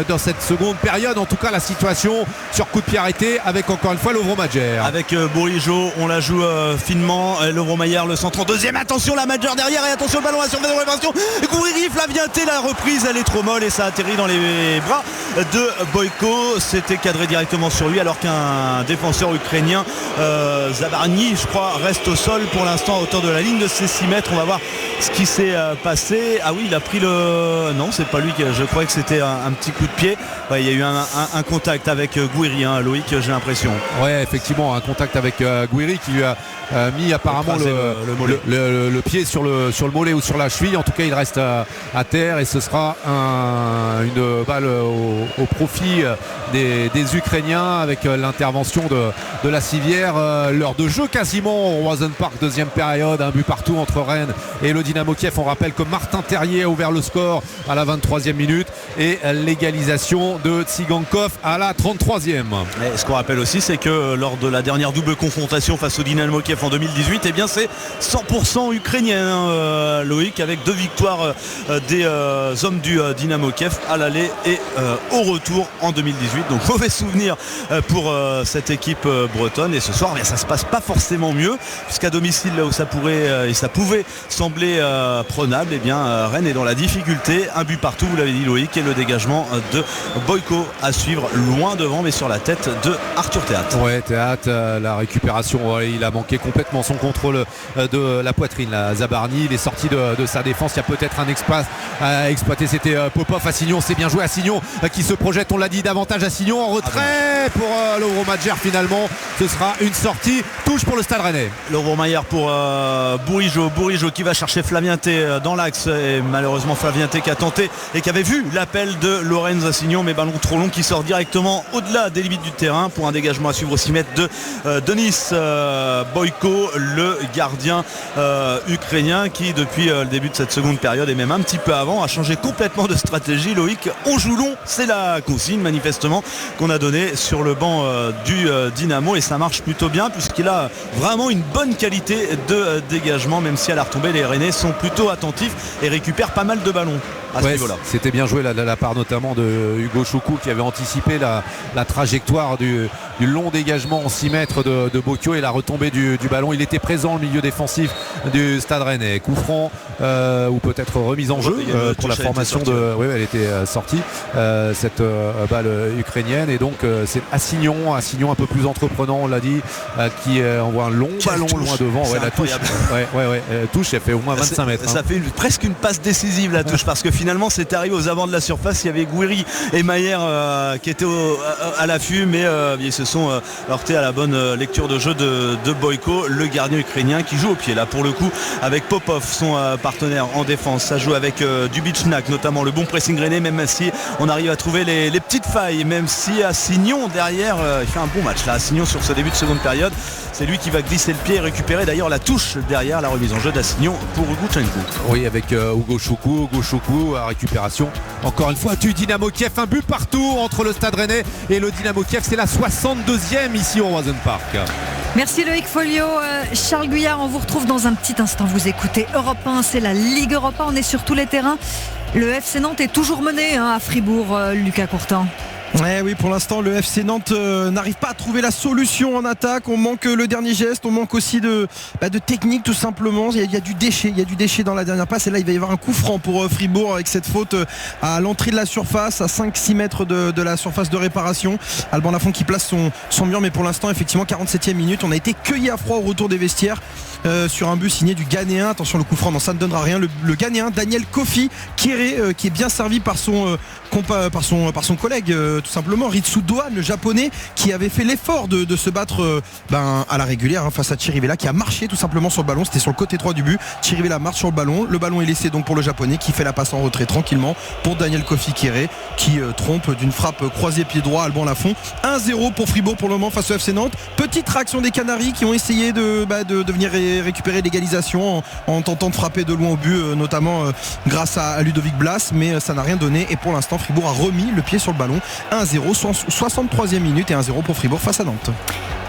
Speaker 1: dans cette seconde période en tout cas la situation sur coup de pied arrêté avec encore une fois Lovro-Mayer.
Speaker 2: Avec Bourigeaud, on la joue finement, Lovro-Mayer le centre en deuxième, attention la Mayer derrière, et attention le ballon à la surface de réparation, Gouiri, Flavien Tay, la reprise elle est trop molle et ça atterrit dans les bras de Boyko. C'était cadré directement sur lui alors qu'un défenseur ukrainien, Zabarny je crois, reste au sol pour l'instant à hauteur de la ligne de ses 6 mètres. On va voir ce qui s'est passé. Ah oui, il a pris non, c'est pas lui, je croyais que c'était un petit coup de pied. Il y a eu un contact avec Gouiri, Loïc, j'ai l'impression.
Speaker 1: Ouais, effectivement, un contact avec Gouiri qui lui a mis apparemment le pied sur le mollet ou sur la cheville. En tout cas il reste à terre, et ce sera une balle au profit des Ukrainiens avec l'intervention de la civière. L'heure de jeu quasiment au Roison Park, deuxième période, un but partout entre Rennes et le Dynamo Kiev. On rappelle que Martin Terrier a ouvert le score à la 23e minute, et l'égalisation de Tsigankov à la 33e.
Speaker 2: Et ce qu'on rappelle aussi, c'est que lors de la dernière double confrontation face au Dynamo Kiev en 2018, c'est 100% ukrainien, Loïc, avec 2 victoires des hommes du Dynamo Kiev à l'aller et au retour en 2018. Donc mauvais souvenir pour cette équipe bretonne, et ce soir ça se passe pas forcément mieux, puisqu'à domicile là où ça pourrait et ça pouvait sembler prenable, Rennes est dans la difficulté, un but partout, vous l'avez dit Loïc, et le dégagement de Boyko à suivre loin devant, mais sur la tête de Arthur Théat.
Speaker 1: Théat, la récupération, il a manqué complètement son contrôle de la poitrine, Zabarny, il est sorti de sa défense, il y a peut-être un espace à exploiter, c'était Popov. Assignon, c'est bien joué, Assignon qui se projette, on l'a dit, davantage Assignon en retrait pour Lovro-Mayer. Finalement ce sera une sortie, touche pour le Stade Rennais.
Speaker 2: Lovro-Mayer pour Bourigeaud qui va chercher chercher Flavien T dans l'axe et malheureusement Flavien T qui a tenté et qui avait vu l'appel de Lorenz Assignon, mais ballon trop long qui sort directement au-delà des limites du terrain pour un dégagement à suivre au 6 mètres de Denis Boyko, le gardien ukrainien qui depuis le début de cette seconde période et même un petit peu avant a changé complètement de stratégie. Loïc, on joue long, c'est la consigne manifestement qu'on a donnée sur le banc du Dynamo et ça marche plutôt bien puisqu'il a vraiment une bonne qualité de dégagement, même si à la retombée les Rennais sont plutôt attentifs et récupèrent pas mal de ballons à ce niveau-là.
Speaker 1: C'était bien joué la part notamment de Hugo Choukou qui avait anticipé la trajectoire du long dégagement en 6 mètres de Bocchio et la retombée du ballon. Il était présent au milieu défensif du Stade Rennais. Coup franc ou peut-être remise en jeu pour la formation de... Oui, elle était sortie cette balle ukrainienne et donc c'est Assignon un peu plus entreprenant, on l'a dit, qui envoie un long ballon loin devant. Ouais, la touche, touche, elle fait au moins 25 mètres.
Speaker 2: Ça fait presque une passe décisive la touche parce que finalement c'est arrivé aux abords de la surface. Il y avait Gouiri et Mayer qui étaient à l'affût, mais ils se sont heurtés à la bonne lecture de jeu de Boyko, le gardien ukrainien qui joue au pied là pour le coup avec Popov, son partenaire en défense. Ça joue avec Dubitschnak notamment, le bon pressing rennais, même si on arrive à trouver les petites failles, même si Assignon derrière il fait un bon match là. Assignon sur ce début de seconde période, c'est lui qui va glisser le pied et récupérer d'ailleurs la touche derrière la remise en jeu d'Assignon pour Goutchenko.
Speaker 1: Oui, avec Hugo Choukou à récupération encore une fois du Dynamo Kiev, un but partout entre le Stade Rennais et le Dynamo Kiev. C'est la 62e ici au Roison Park.
Speaker 3: Merci Loïc Folio. Charles Guyard, on vous retrouve dans un petit instant. Vous écoutez Europe 1, c'est la Ligue Europa, on est sur tous les terrains. Le FC Nantes est toujours mené à Fribourg, Lucas Courtin.
Speaker 4: Oui, pour l'instant le FC Nantes n'arrive pas à trouver la solution en attaque. On manque le dernier geste, on manque aussi de technique tout simplement. Il y a du déchet dans la dernière passe et là il va y avoir un coup franc pour Fribourg avec cette faute à l'entrée de la surface, à 5-6 mètres de la surface de réparation. Alban Lafont qui place son mur, mais pour l'instant effectivement 47e minute, on a été cueillis à froid au retour des vestiaires sur un but signé du Ghanéen. Attention, le coup franc, non, ça ne donnera rien. Le Ghanéen Daniel Kofi Kéré qui est bien servi par son collègue tout simplement, Ritsu Doan, le japonais, qui avait fait l'effort de se battre à la régulière face à Chirivella, qui a marché tout simplement sur le ballon. C'était sur le côté droit du but. Chirivella marche sur le ballon est laissé donc pour le japonais qui fait la passe en retrait tranquillement pour Daniel Kofi Kéré qui trompe d'une frappe croisée pied droit Alban Lafont. 1-0 pour Fribourg pour le moment face au FC Nantes. Petite réaction des Canaries qui ont essayé de venir récupérer l'égalisation en tentant de frapper de loin au but, notamment grâce à Ludovic Blas, mais ça n'a rien donné et pour l'instant Fribourg a remis le pied sur le ballon. 1-0, 63e minute et 1-0 pour Fribourg face à Nantes.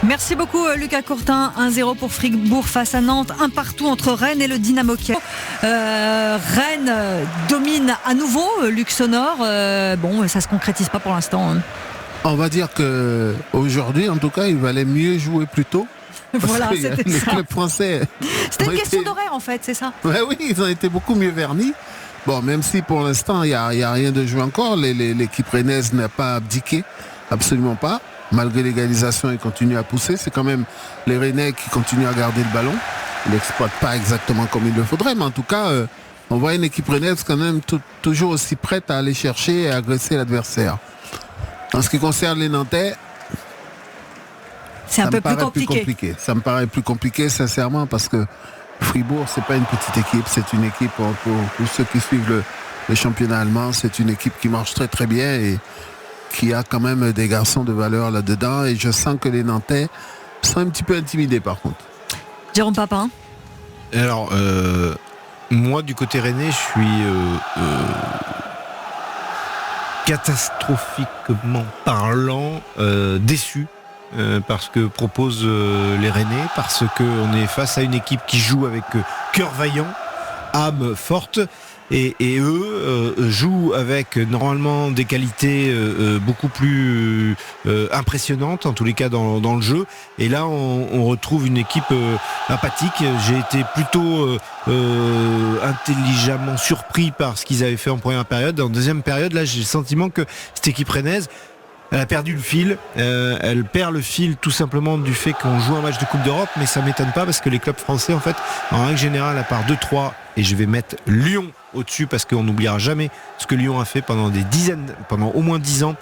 Speaker 3: Merci beaucoup Lucas Courtin. 1-0 pour Fribourg face à Nantes, un partout entre Rennes et le Dynamo Kiev. Rennes domine à nouveau Luxembourg. Ça se concrétise pas pour l'instant.
Speaker 6: On va dire que aujourd'hui, en tout cas, il valait mieux jouer plus tôt.
Speaker 3: Voilà, c'était
Speaker 6: les
Speaker 3: ça.
Speaker 6: clubs français.
Speaker 3: C'était une question d'horaire en fait, c'est ça.
Speaker 6: Oui, ils ont été beaucoup mieux vernis. Bon, même si pour l'instant, il n'y a rien de joué encore, l'équipe rennaise n'a pas abdiqué, absolument pas. Malgré l'égalisation, ils continuent à pousser. C'est quand même les Rennais qui continuent à garder le ballon. Ils n'exploitent pas exactement comme il le faudrait, mais en tout cas, on voit une équipe rennaise quand même toujours aussi prête à aller chercher et à agresser l'adversaire. En ce qui concerne les Nantais,
Speaker 3: c'est un peu plus compliqué.
Speaker 6: Ça me paraît plus compliqué, sincèrement, parce que Fribourg, c'est pas une petite équipe, c'est une équipe, pour ceux qui suivent le championnat allemand, c'est une équipe qui marche très très bien et qui a quand même des garçons de valeur là-dedans. Et je sens que les Nantais sont un petit peu intimidés par contre.
Speaker 3: Jérôme Papin.
Speaker 5: Alors, moi du côté rennais, je suis catastrophiquement parlant déçu. Parce que proposent les Rennais, parce qu'on est face à une équipe qui joue avec cœur vaillant, âme forte, et eux jouent avec normalement des qualités beaucoup plus impressionnantes, en tous les cas dans le jeu. Et là, on retrouve une équipe apathique. J'ai été plutôt intelligemment surpris par ce qu'ils avaient fait en première période. En deuxième période, là, j'ai le sentiment que cette équipe rennaise, elle a perdu le fil, elle perd le fil tout simplement du fait qu'on joue un match de Coupe d'Europe, mais ça m'étonne pas parce que les clubs français en fait, en règle générale, à part 2-3, et je vais mettre Lyon au-dessus parce qu'on n'oubliera jamais ce que Lyon a fait pendant au moins 10 ans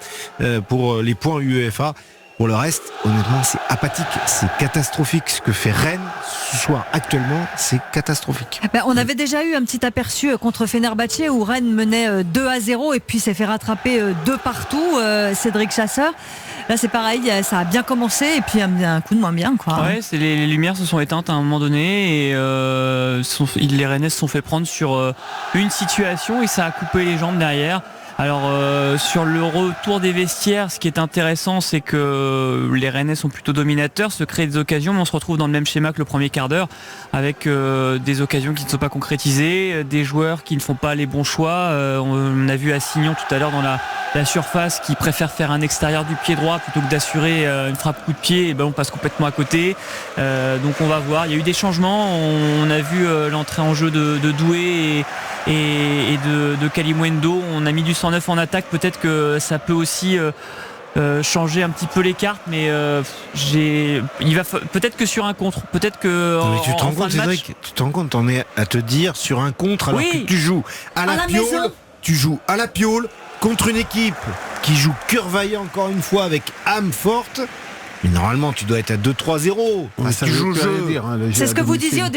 Speaker 5: pour les points UEFA. Pour le reste, honnêtement, c'est apathique, c'est catastrophique. Ce que fait Rennes ce soir actuellement, c'est catastrophique.
Speaker 3: On avait déjà eu un petit aperçu contre Fenerbahçe où Rennes menait 2-0 et puis s'est fait rattraper 2 partout, Cédric Chasseur. Là c'est pareil, ça a bien commencé et puis un coup de moins bien, quoi.
Speaker 7: Ouais, les lumières se sont éteintes à un moment donné et les Rennais se sont fait prendre sur une situation et ça a coupé les jambes derrière. Alors sur le retour des vestiaires, ce qui est intéressant, c'est que les Rennais sont plutôt dominateurs, se créent des occasions, mais on se retrouve dans le même schéma que le premier quart d'heure, avec des occasions qui ne sont pas concrétisées, des joueurs qui ne font pas les bons choix. On a vu Assignon tout à l'heure dans la surface qui préfère faire un extérieur du pied droit plutôt que d'assurer une frappe coup de pied, et ben on passe complètement à côté. Donc on va voir, il y a eu des changements, on a vu l'entrée en jeu de Doué et de Kalimuendo. On a mis du 109 en attaque, peut-être que ça peut aussi changer un petit peu les cartes, mais peut-être que sur un contre, peut-être que
Speaker 5: mais tu te rends compte, Cédric, tu te rends compte, on est à te dire sur un contre alors que tu joues à la Piole, tu joues à la Piole contre une équipe qui joue cœur vaillant encore une fois avec âme forte. Mais normalement, tu dois être à 2-3-0.
Speaker 6: Ça tu joues le jeu. Dire, hein,
Speaker 3: c'est ce que vous disiez au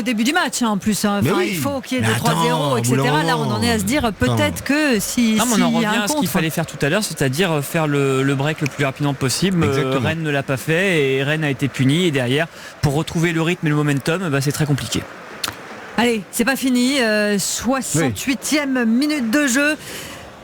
Speaker 3: début du match, en plus. Enfin,
Speaker 5: oui.
Speaker 3: Il faut qu'il y ait 2-3-0, etc. Là, on en est à se dire peut-être que si.
Speaker 7: Non, mais on en revient
Speaker 3: y a un
Speaker 7: à ce qu'il fallait faire tout à l'heure, c'est-à-dire faire le break le plus rapidement possible. Rennes ne l'a pas fait et Rennes a été puni. Et derrière, pour retrouver le rythme et le momentum, c'est très compliqué.
Speaker 3: Allez, c'est pas fini. 68e minute de jeu.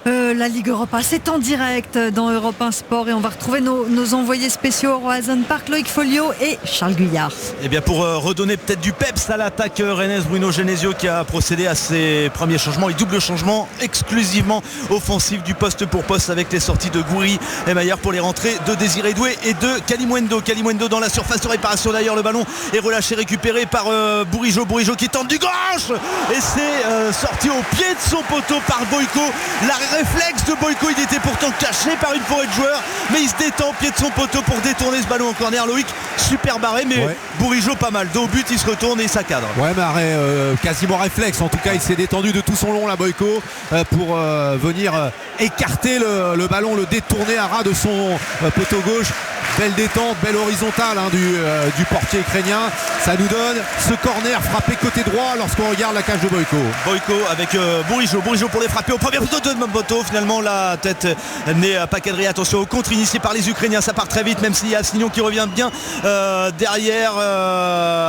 Speaker 3: La Ligue Europa, c'est en direct dans Europe 1 Sport et on va retrouver nos envoyés spéciaux au Roazhon Park, Loïc Folio et Charles Guyard.
Speaker 2: Et bien pour redonner peut-être du peps à l'attaque rennaise, Bruno Genesio qui a procédé à ses premiers changements et double changement exclusivement offensif du poste pour poste avec les sorties de Gouiri et Maillard pour les rentrées de Désiré Doué et de Kalimuendo dans la surface de réparation. D'ailleurs le ballon est relâché, récupéré par Bourigeaud qui tente du gauche et c'est sorti au pied de son poteau par Boyko. La réflexe de Boyko, il était pourtant caché par une forêt de joueurs, mais il se détend au pied de son poteau pour détourner ce ballon en corner. Loïc, super barré, mais Bourigeaud pas mal. Dos au but, il se retourne et ça cadre.
Speaker 1: Ouais, mais arrêt quasiment réflexe. En tout cas, il s'est détendu de tout son long, la Boyko, pour venir écarter le ballon, le détourner à ras de son poteau gauche. Belle détente, belle horizontale du portier ukrainien. Ça nous donne ce corner frappé côté droit lorsqu'on regarde la cage de Boyko.
Speaker 2: Boyko avec Bourigeaud pour les frapper au premier poteau de Moboto. Finalement la tête n'est pas cadrée. Attention au contre initié par les Ukrainiens, ça part très vite, même s'il y a Assignon qui revient bien derrière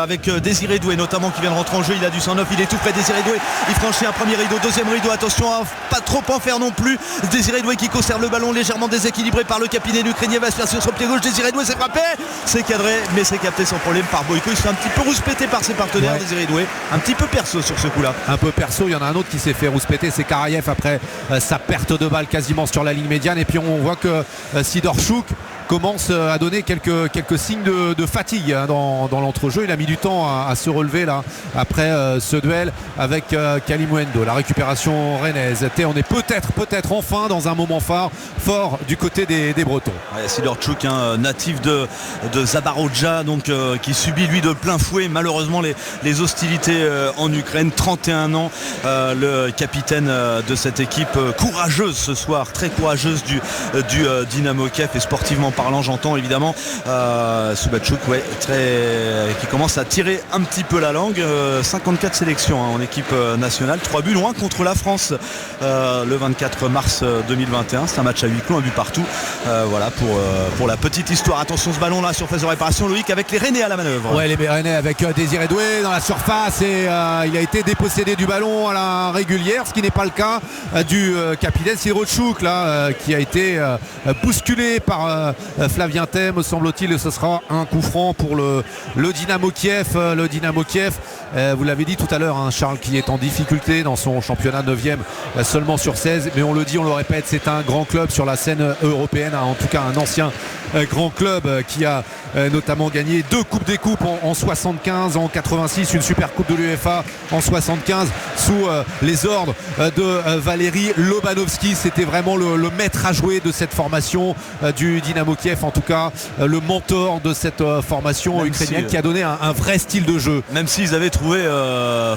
Speaker 2: avec Désiré Doué notamment qui vient de rentrer en jeu. Il a du 109, il est tout près. Désiré Doué, il franchit un premier rideau, deuxième rideau, attention à pas trop en faire non plus. Désiré Doué qui conserve le ballon légèrement déséquilibré par le capitaine ukrainien, va se faire sur son pied gauche. Désiré Doué s'est frappé, c'est cadré mais c'est capté sans problème par Boyko. Il se fait un petit peu rouspéter par ses partenaires. Désiré Doué un petit peu perso sur ce coup là,
Speaker 1: un peu perso. Il y en a un autre qui s'est fait rouspéter, c'est Karayev après sa perte de balle quasiment sur la ligne médiane. Et puis on voit que Sidorchuk commence à donner quelques signes de fatigue dans l'entrejeu. Il a mis du temps à se relever là après ce duel avec Kalimuendo. La récupération rennaise. On est peut-être enfin dans un moment fort du côté des Bretons.
Speaker 2: Sidorchuk, natif de Zabarodja, donc qui subit lui de plein fouet malheureusement les hostilités en Ukraine. 31 ans, le capitaine de cette équipe courageuse ce soir, très courageuse du Dynamo Kiev, et sportivement parlant j'entends évidemment Subachuk qui commence à tirer un petit peu la langue. 54 sélections en équipe nationale, 3 buts loin contre la France le 24 mars 2021. C'est un match à huis clos, un but partout. Voilà pour la petite histoire. Attention ce ballon là, surface de réparation, Loïc, avec les Rennais à la manœuvre.
Speaker 1: Ouais, les Rennais avec Désiré Doué dans la surface et il a été dépossédé du ballon à la régulière, ce qui n'est pas le cas du capitaine Sidorchuk là, qui a été bousculé par Flavien Thème, me semble-t-il. Ce sera un coup franc pour le Dynamo Kiev. Le Dynamo Kiev, vous l'avez dit tout à l'heure, Charles, qui est en difficulté dans son championnat 9e seulement sur 16, mais on le dit, on le répète, c'est un grand club sur la scène européenne, en tout cas un ancien grand club qui a notamment gagné 2 coupes des coupes en 75, en 86, une super coupe de l'UEFA en 75 sous les ordres de Valérie Lobanovski. C'était vraiment le maître à jouer de cette formation du Dynamo Dynamo Kiev, en tout cas le mentor de cette formation ukrainienne qui a donné un vrai style de jeu.
Speaker 2: Même s'ils avaient trouvé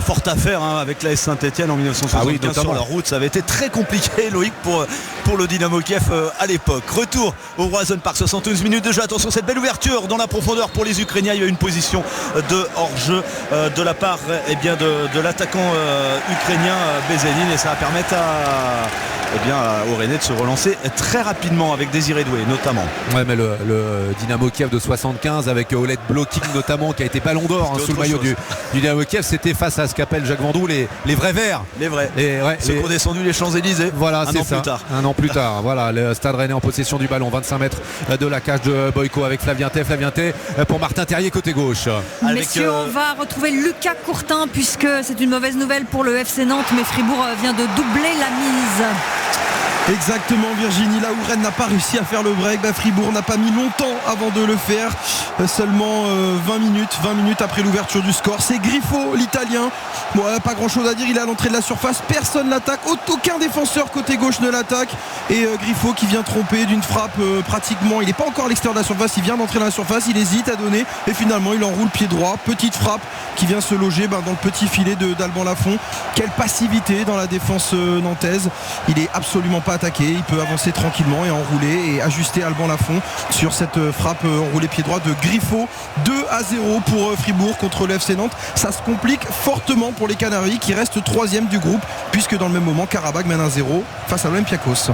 Speaker 2: forte affaire avec l'AS Saint-Etienne en 1975 sur leur route, ça avait été très compliqué, Loïc, pour le Dynamo Kiev à l'époque. Retour au Roazhon Park, 71 minutes de jeu. Attention, cette belle ouverture dans la profondeur pour les Ukrainiens. Il y a une position de hors-jeu de la part de l'attaquant ukrainien Bezenin, et ça va permettre au Rennais de se relancer très rapidement avec Désiré Doué notamment.
Speaker 1: Ouais, mais le Dynamo Kiev de 75 avec Olet Blocking notamment, qui a été ballon d'or sous le maillot du Dynamo Kiev, c'était face à ce qu'appelle Jacques Vendroux les vrais verts.
Speaker 2: Les vrais. Ceux qui ont descendu les Champs-Élysées.
Speaker 1: Voilà, c'est ça. Un an plus tard. Voilà, le Stade Rennais en possession du ballon, 25 mètres de la cage de Boyko avec Flavien Tay pour Martin Terrier côté gauche.
Speaker 3: Messieurs, on va retrouver Lucas Courtin, puisque c'est une mauvaise nouvelle pour le FC Nantes, mais Fribourg vient de doubler la mise.
Speaker 4: Exactement, Virginie, là où Rennes n'a pas réussi à faire le break, Fribourg n'a pas mis longtemps avant de le faire, seulement 20 minutes après l'ouverture du score. C'est Griffo, l'Italien, pas grand chose à dire, il est à l'entrée de la surface, personne l'attaque, aucun défenseur côté gauche ne l'attaque, et Griffo qui vient tromper d'une frappe pratiquement, il n'est pas encore à l'extérieur de la surface, il vient d'entrer dans la surface, il hésite à donner, et finalement il enroule pied droit, petite frappe qui vient se loger dans le petit filet d'Alban Lafont. Quelle passivité dans la défense nantaise, il est absolument pas attaqué, il peut avancer tranquillement et enrouler et ajuster Alban Lafont sur cette frappe enroulée pied droit de Griffo. 2-0 pour Fribourg contre le FC Nantes. Ça se complique fortement pour les Canaries qui restent 3e du groupe, puisque dans le même moment Karabakh mène 1-0 face à l'Olympiakos.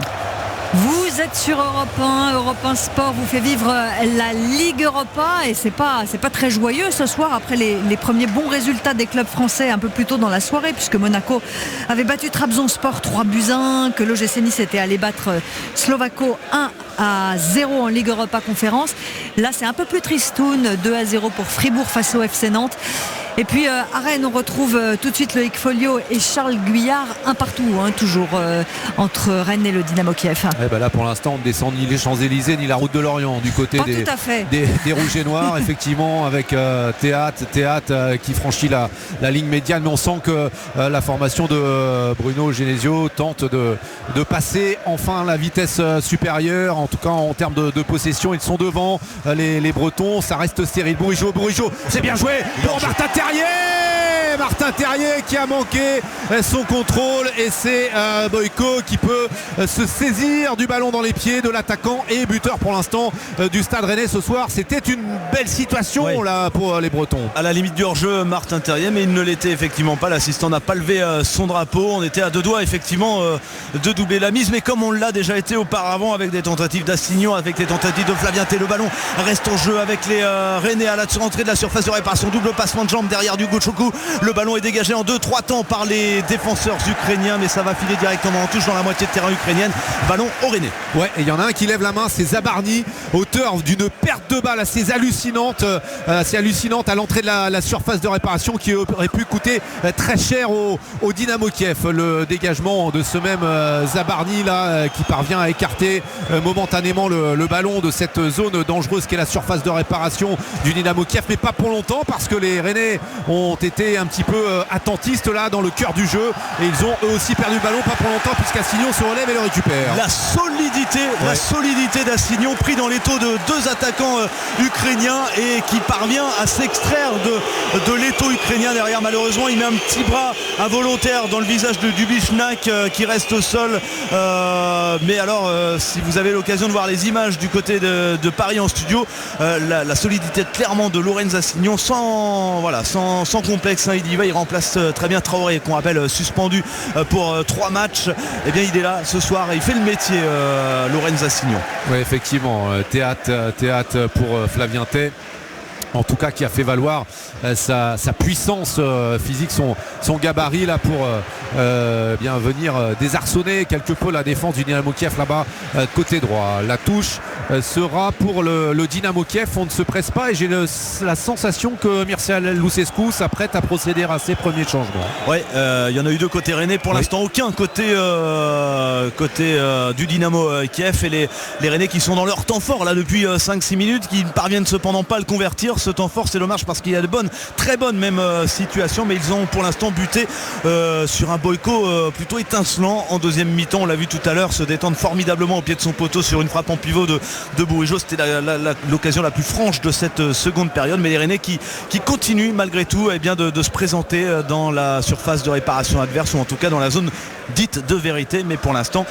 Speaker 3: Vous êtes sur Europe 1 Sport vous fait vivre la Ligue Europa, et c'est pas très joyeux ce soir après les premiers bons résultats des clubs français un peu plus tôt dans la soirée, puisque Monaco avait battu Trabzonspor 3-1, que l'OGC Nice était allé battre Slovako 1-0 en Ligue Europa Conférence. Là c'est un peu plus tristoun, 2-0 pour Fribourg face au FC Nantes. Et puis à Rennes, on retrouve tout de suite Loïc Folio et Charles Guyard, un partout, toujours entre Rennes et le Dynamo Kiev.
Speaker 1: Là pour l'instant on ne descend ni les Champs-Élysées ni la route de l'Orient du côté des Rouges et Noirs, effectivement, avec Théâtre qui franchit la ligne médiane, mais on sent que la formation de Bruno Genesio tente de passer enfin la vitesse supérieure, en tout cas en termes de possession. Ils sont devant les Bretons, ça reste stérile. Bourigeaud, c'est bien joué pour Martin Terrier qui a manqué son contrôle, et c'est Boyko qui peut se saisir du ballon dans les pieds de l'attaquant et buteur pour l'instant du Stade Rennais ce soir. C'était une belle situation là pour les Bretons.
Speaker 2: À la limite du hors-jeu, Martin Terrier, mais il ne l'était effectivement pas. L'assistant n'a pas levé son drapeau. On était à deux doigts effectivement de doubler la mise, mais comme on l'a déjà été auparavant avec des tentatives d'Assignon, avec des tentatives de Flavien Tay, le ballon reste en jeu avec les Rennais à la entrée de la surface de réparation. Double passement de jambe derrière du Gochoku. Le ballon est dégagé en 2-3 temps par les défenseurs ukrainiens, mais ça va filer directement en touche dans la moitié de terrain ukrainienne. Ballon au Rennais.
Speaker 1: Ouais, et il y en a un qui lève la main, c'est Zabarny, auteur d'une perte de balle assez hallucinante à l'entrée de la surface de réparation, qui aurait pu coûter très cher au Dynamo Kiev. Le dégagement de ce même Zabarny là, qui parvient à écarter momentanément le ballon de cette zone dangereuse qu'est la surface de réparation du Dynamo Kiev, mais pas pour longtemps, parce que les Rennais ont été un petit peu attentistes là dans le cœur du jeu, et ils ont eux aussi perdu le ballon, pas pour longtemps, puisqu'Assignon se relève et le récupère.
Speaker 2: La solidité d'Assignon, pris dans l'étau de deux attaquants ukrainiens, et qui parvient à s'extraire de l'étau ukrainien derrière. Malheureusement il met un petit bras involontaire dans le visage de Dubichnak qui reste au sol, mais alors si vous avez l'occasion de voir les images du côté de Paris en studio, la solidité clairement de Lorenz Assignon sans complexe, il y va, il remplace très bien Traoré, qu'on rappelle suspendu pour 3 matchs. Et bien il est là ce soir et il fait le métier, Lorenz Assignon.
Speaker 1: Oui, effectivement, Théâtre pour Flavien Tay, en tout cas qui a fait valoir sa puissance physique, son gabarit là pour bien venir désarçonner quelque peu la défense du Dynamo Kiev là-bas côté droit. La touche sera pour le Dynamo Kiev. On ne se presse pas, et j'ai la sensation que Mircea Lucescu s'apprête à procéder à ses premiers changements.
Speaker 2: Ouais, il y en a eu deux côté Rennais pour l'instant, aucun côté du Dynamo Kiev, et les Rennais qui sont dans leur temps fort là depuis 5-6 minutes, qui ne parviennent cependant pas à le convertir faire ce temps fort. C'est dommage parce qu'il y a de bonnes, très bonnes même situations, mais ils ont pour l'instant buté sur un Boyko plutôt étincelant en deuxième mi-temps. On l'a vu tout à l'heure se détendre formidablement au pied de son poteau sur une frappe en pivot de Bourigeaud. C'était l'occasion la plus franche de cette seconde période, mais les Rennais qui continuent malgré tout de se présenter dans la surface de réparation adverse, ou en tout cas dans la zone dite de vérité, mais pour l'instant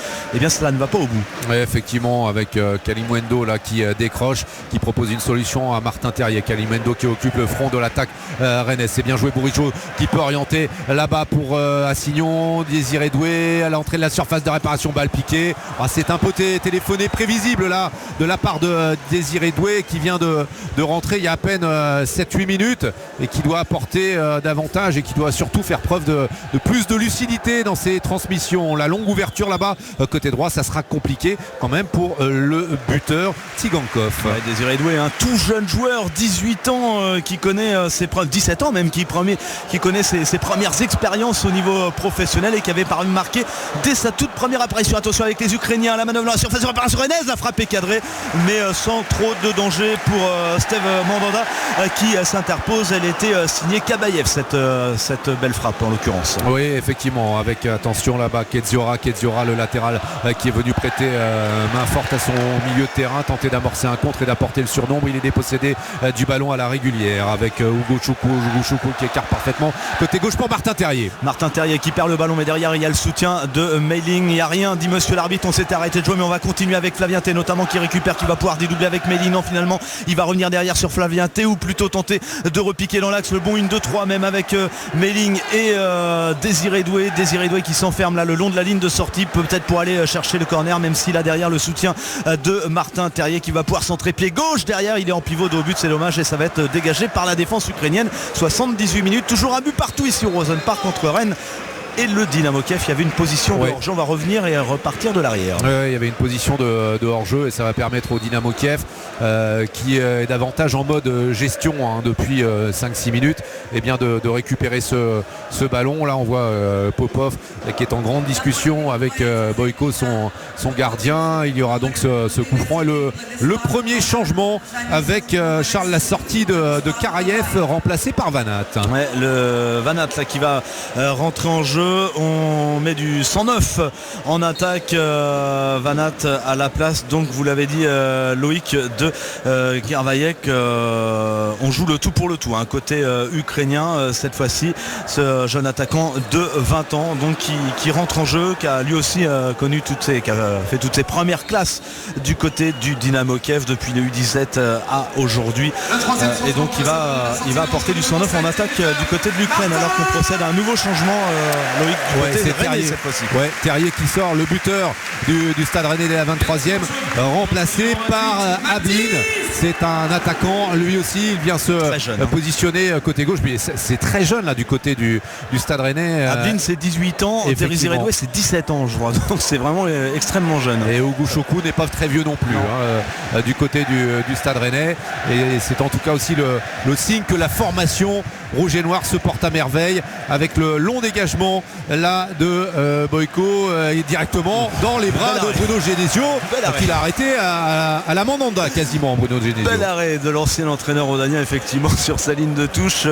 Speaker 2: cela ne va pas au bout.
Speaker 1: Oui, effectivement, avec Kalimundo là qui décroche, qui propose une solution à Martin Terrier. Kalimundo qui occupe le front de l'attaque Rennes. C'est bien joué, Bourigeaud qui peut orienter là-bas pour Assignon. Désiré Doué à l'entrée de la surface de réparation, balle piquée. C'est un peu téléphoné prévisible là de la part de Désiré Doué qui vient de rentrer il y a à peine 7-8 minutes et qui doit apporter davantage et qui doit surtout faire preuve de plus de lucidité dans ses transmissions. La longue ouverture là-bas côté droit, ça sera compliqué quand même pour le buteur Tsigankov.
Speaker 2: Désiré Doué, un tout jeune joueur, 18 ans, qui connaît ses preuves, 17 ans même, qui connaît ses premières expériences au niveau professionnel et qui avait marqué dès sa toute première apparition. Attention avec les Ukrainiens, la manœuvre dans la surface de réparation rennaise, la frappe est cadrée, mais sans trop de danger pour Steve Mandanda qui s'interpose. Elle était signée Kabayev, cette belle frappe en l'occurrence.
Speaker 1: Oui, effectivement, avec attention là-bas Kedziora, le latéral qui est venu prêter main forte à son milieu de terrain, tenter d'amorcer un contre et d'apporter le surnombre. Il est dépossédé du ballon à la régulière avec Hugo Choukou qui écarte parfaitement côté gauche pour Martin Terrier
Speaker 2: qui perd le ballon, mais derrière il y a le soutien de Meiling. Il n'y a rien, dit monsieur l'arbitre, on s'est arrêté de jouer, mais on va continuer avec Flavien T notamment qui récupère, qui va pouvoir dédoubler avec Meiling. Non, finalement il va revenir derrière sur Flavien T, ou plutôt tenter de repiquer dans l'axe. Le bon 1-2-3 même avec Meiling et Désiré Doué qui s'enferme là le long de la ligne de sortie, peut-être pour aller chercher le corner, même si là derrière le soutien de Martin Terrier qui va pouvoir centrer pied gauche. Derrière il est en pivot de haut but, c'est dommage, et ça va être dégagé par la défense ukrainienne. 78 minutes, toujours un but partout ici au Roazhon Park contre Rennes et le Dynamo Kiev. Il y avait une position de hors-jeu, on va revenir et repartir de l'arrière.
Speaker 1: Il y avait une position de hors-jeu et ça va permettre au Dynamo Kiev qui est davantage en mode gestion depuis 5-6 minutes de récupérer ce ballon. Là on voit Popov qui est en grande discussion avec Boyko, son gardien. Il y aura donc ce coup franc et le premier changement avec Charles, la sortie de Karayev remplacé par Vanat.
Speaker 2: Le Vanat là qui va rentrer en jeu. On met du 109 en attaque, Vanat à la place, donc vous l'avez dit Loïc, de Gervayek. On joue le tout pour le tout, côté ukrainien cette fois-ci, ce jeune attaquant de 20 ans donc qui rentre en jeu, qui a lui aussi qui a fait toutes ses premières classes du côté du Dynamo Kiev depuis le U17 à aujourd'hui, et donc il va apporter du 109 en attaque du côté de l'Ukraine, alors qu'on procède à un nouveau changement. Loïc,
Speaker 1: c'est Terrier cette fois-ci. Terrier qui sort, le buteur du Stade Rennais dès la 23e, remplacé par Ablin. C'est un attaquant, lui aussi il vient se positionner côté gauche, mais c'est très jeune là du côté du Stade Rennais.
Speaker 2: Ablin c'est 18 ans, Désiré Doué c'est 17 ans je crois, donc c'est vraiment extrêmement jeune.
Speaker 1: Et Hugo Choukou n'est pas très vieux non plus du côté du Stade Rennais, et c'est en tout cas aussi le signe que la formation rouge et noir se porte à merveille, avec le long dégagement là de Boyko directement dans les bras de Bruno Genesio, qu'il a arrêté à la Mandanda quasiment. Bruno Genesio,
Speaker 2: bel arrêt de l'ancien entraîneur rhodanien effectivement sur sa ligne de touche.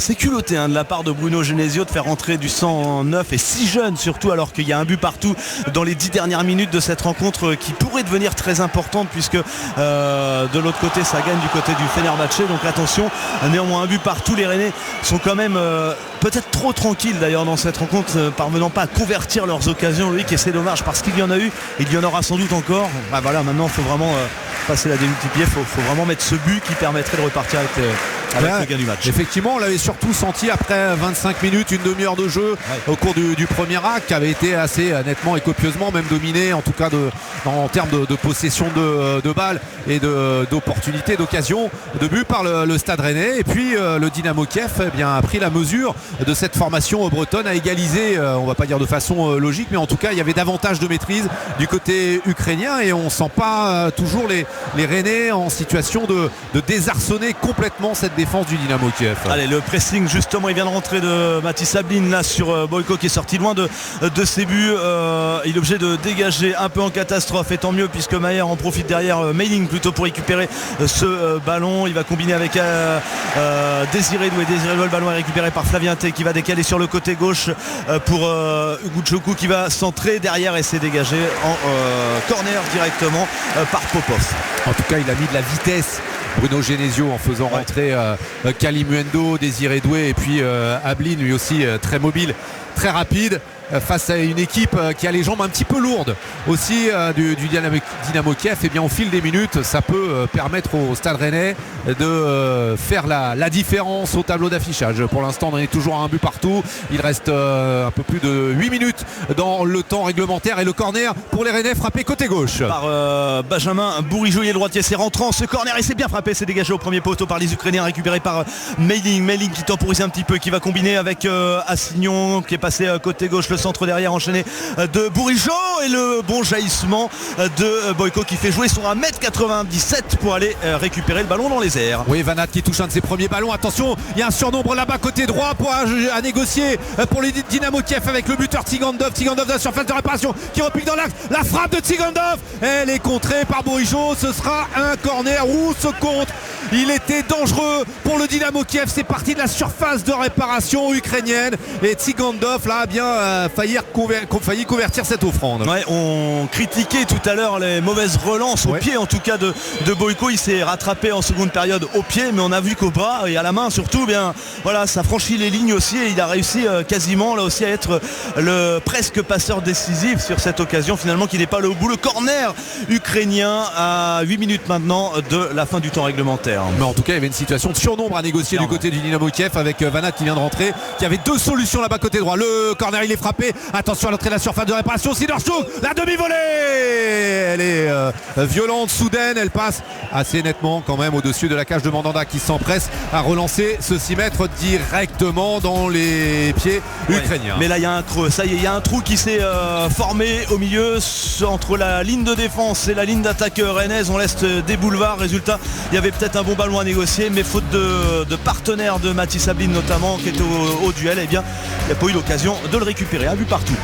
Speaker 2: C'est culotté de la part de Bruno Genesio de faire rentrer du 109 et si jeune surtout, alors qu'il y a un but partout dans les 10 dernières minutes de cette rencontre qui pourrait devenir très importante, puisque de l'autre côté ça gagne du côté du Fenerbahçe, donc attention, néanmoins un but partout. Les Rennais sont quand même peut-être trop tranquilles d'ailleurs dans cette rencontre, parvenant pas à convertir leurs occasions, Loïc, et c'est dommage parce qu'il y en a eu et il y en aura sans doute encore. Maintenant il faut vraiment passer la démultiplier, il faut vraiment mettre ce but qui permettrait de repartir avec le gain du match.
Speaker 1: Effectivement, on l'avait surtout senti après 25 minutes, une demi-heure de jeu au cours du premier acte, qui avait été assez nettement et copieusement même dominé, en tout cas en termes de possession de balles et d'opportunités, d'occasions de but par le Stade Rennais. Et puis le Dynamo Kiev a pris la mesure de cette formation bretonne, a égalisé, on va pas dire de façon logique, mais en tout cas il y avait davantage de maîtrise du côté ukrainien, et on sent pas toujours les Rennais en situation de désarçonner complètement cette défense du Dynamo Kiev.
Speaker 2: Allez, le pressing justement, il vient de rentrer de Mathis Sablin là sur Boyko qui est sorti loin de ses buts. Il est obligé de dégager un peu en catastrophe, et tant mieux puisque Maher en profite derrière, Mailing plutôt, pour récupérer ce ballon. Il va combiner avec Désiré Doué. Le ballon est récupéré par Flavien T qui va décaler sur le côté gauche pour Hugo Djokou qui va centrer derrière, et c'est dégagé en corner directement par Popov.
Speaker 1: En tout cas, il a mis de la vitesse, Bruno Genesio, en faisant rentrer Kalimuendo, Désiré Doué, et puis Ablin, lui aussi très mobile, très rapide, face à une équipe qui a les jambes un petit peu lourdes aussi du Dynamo Kiev. Et bien au fil des minutes, ça peut permettre au Stade Rennais de faire la différence au tableau d'affichage. Pour l'instant, on en est toujours à un but partout. Il reste un peu plus de 8 minutes dans le temps réglementaire, et le corner pour les Rennais frappé côté gauche
Speaker 2: par Benjamin Bourigeau, le droitier. C'est rentrant ce corner, et c'est bien frappé, c'est dégagé au premier poteau par les Ukrainiens, récupéré par Mailing qui temporise un petit peu, qui va combiner avec Assignon qui est passé côté gauche. Le centre derrière enchaîné de Bourigeau, et le bon jaillissement de Boyko qui fait jouer son 1m97 pour aller récupérer le ballon dans les airs.
Speaker 1: Oui, Van Aert qui touche un de ses premiers ballons. Attention, il y a un surnombre là-bas côté droit à négocier pour les Dynamo Kiev avec le buteur Tigandov de la surface de réparation qui repique dans l'axe. La frappe de Tigandov, elle est contrée par Bourigeau. Ce sera un corner ou ce contre. Il était dangereux pour le Dynamo Kiev. C'est parti de la surface de réparation ukrainienne, et Tigandov là a bien failli convertir cette offrande.
Speaker 2: Ouais, on critiquait tout à l'heure les mauvaises relances au pied, en tout cas de Boyko. Il s'est rattrapé en seconde période au pied, mais on a vu qu'au bras et à la main surtout, bien voilà, ça franchit les lignes aussi, et il a réussi quasiment là aussi à être le presque passeur décisif sur cette occasion finalement, qui n'est pas allé au bout. Le corner ukrainien à 8 minutes maintenant de la fin du temps réglementaire.
Speaker 1: Mais en tout cas, il y avait une situation de surnombre à négocier du côté du Dynamo Kiev, avec Van Aert qui vient de rentrer, qui avait deux solutions là-bas côté droit. Le corner, il est frappé. Attention à l'entrée de la surface de réparation. Sidorchuk, la demi-volée, elle est violente, soudaine. Elle passe assez nettement quand même au-dessus de la cage de Mandanda, qui s'empresse à relancer ce 6 mètres directement dans les pieds ukrainiens.
Speaker 2: Mais là, il y a un creux. Ça y est, il y a un trou qui s'est formé au milieu entre la ligne de défense et la ligne d'attaque rennaise. On laisse des boulevards. Résultat, il y avait peut-être un bon ballon à négocier, mais faute de partenaire de Mathis Sablin notamment, qui était au duel, et bien il n'y a pas eu l'occasion de le récupérer. Un but partout.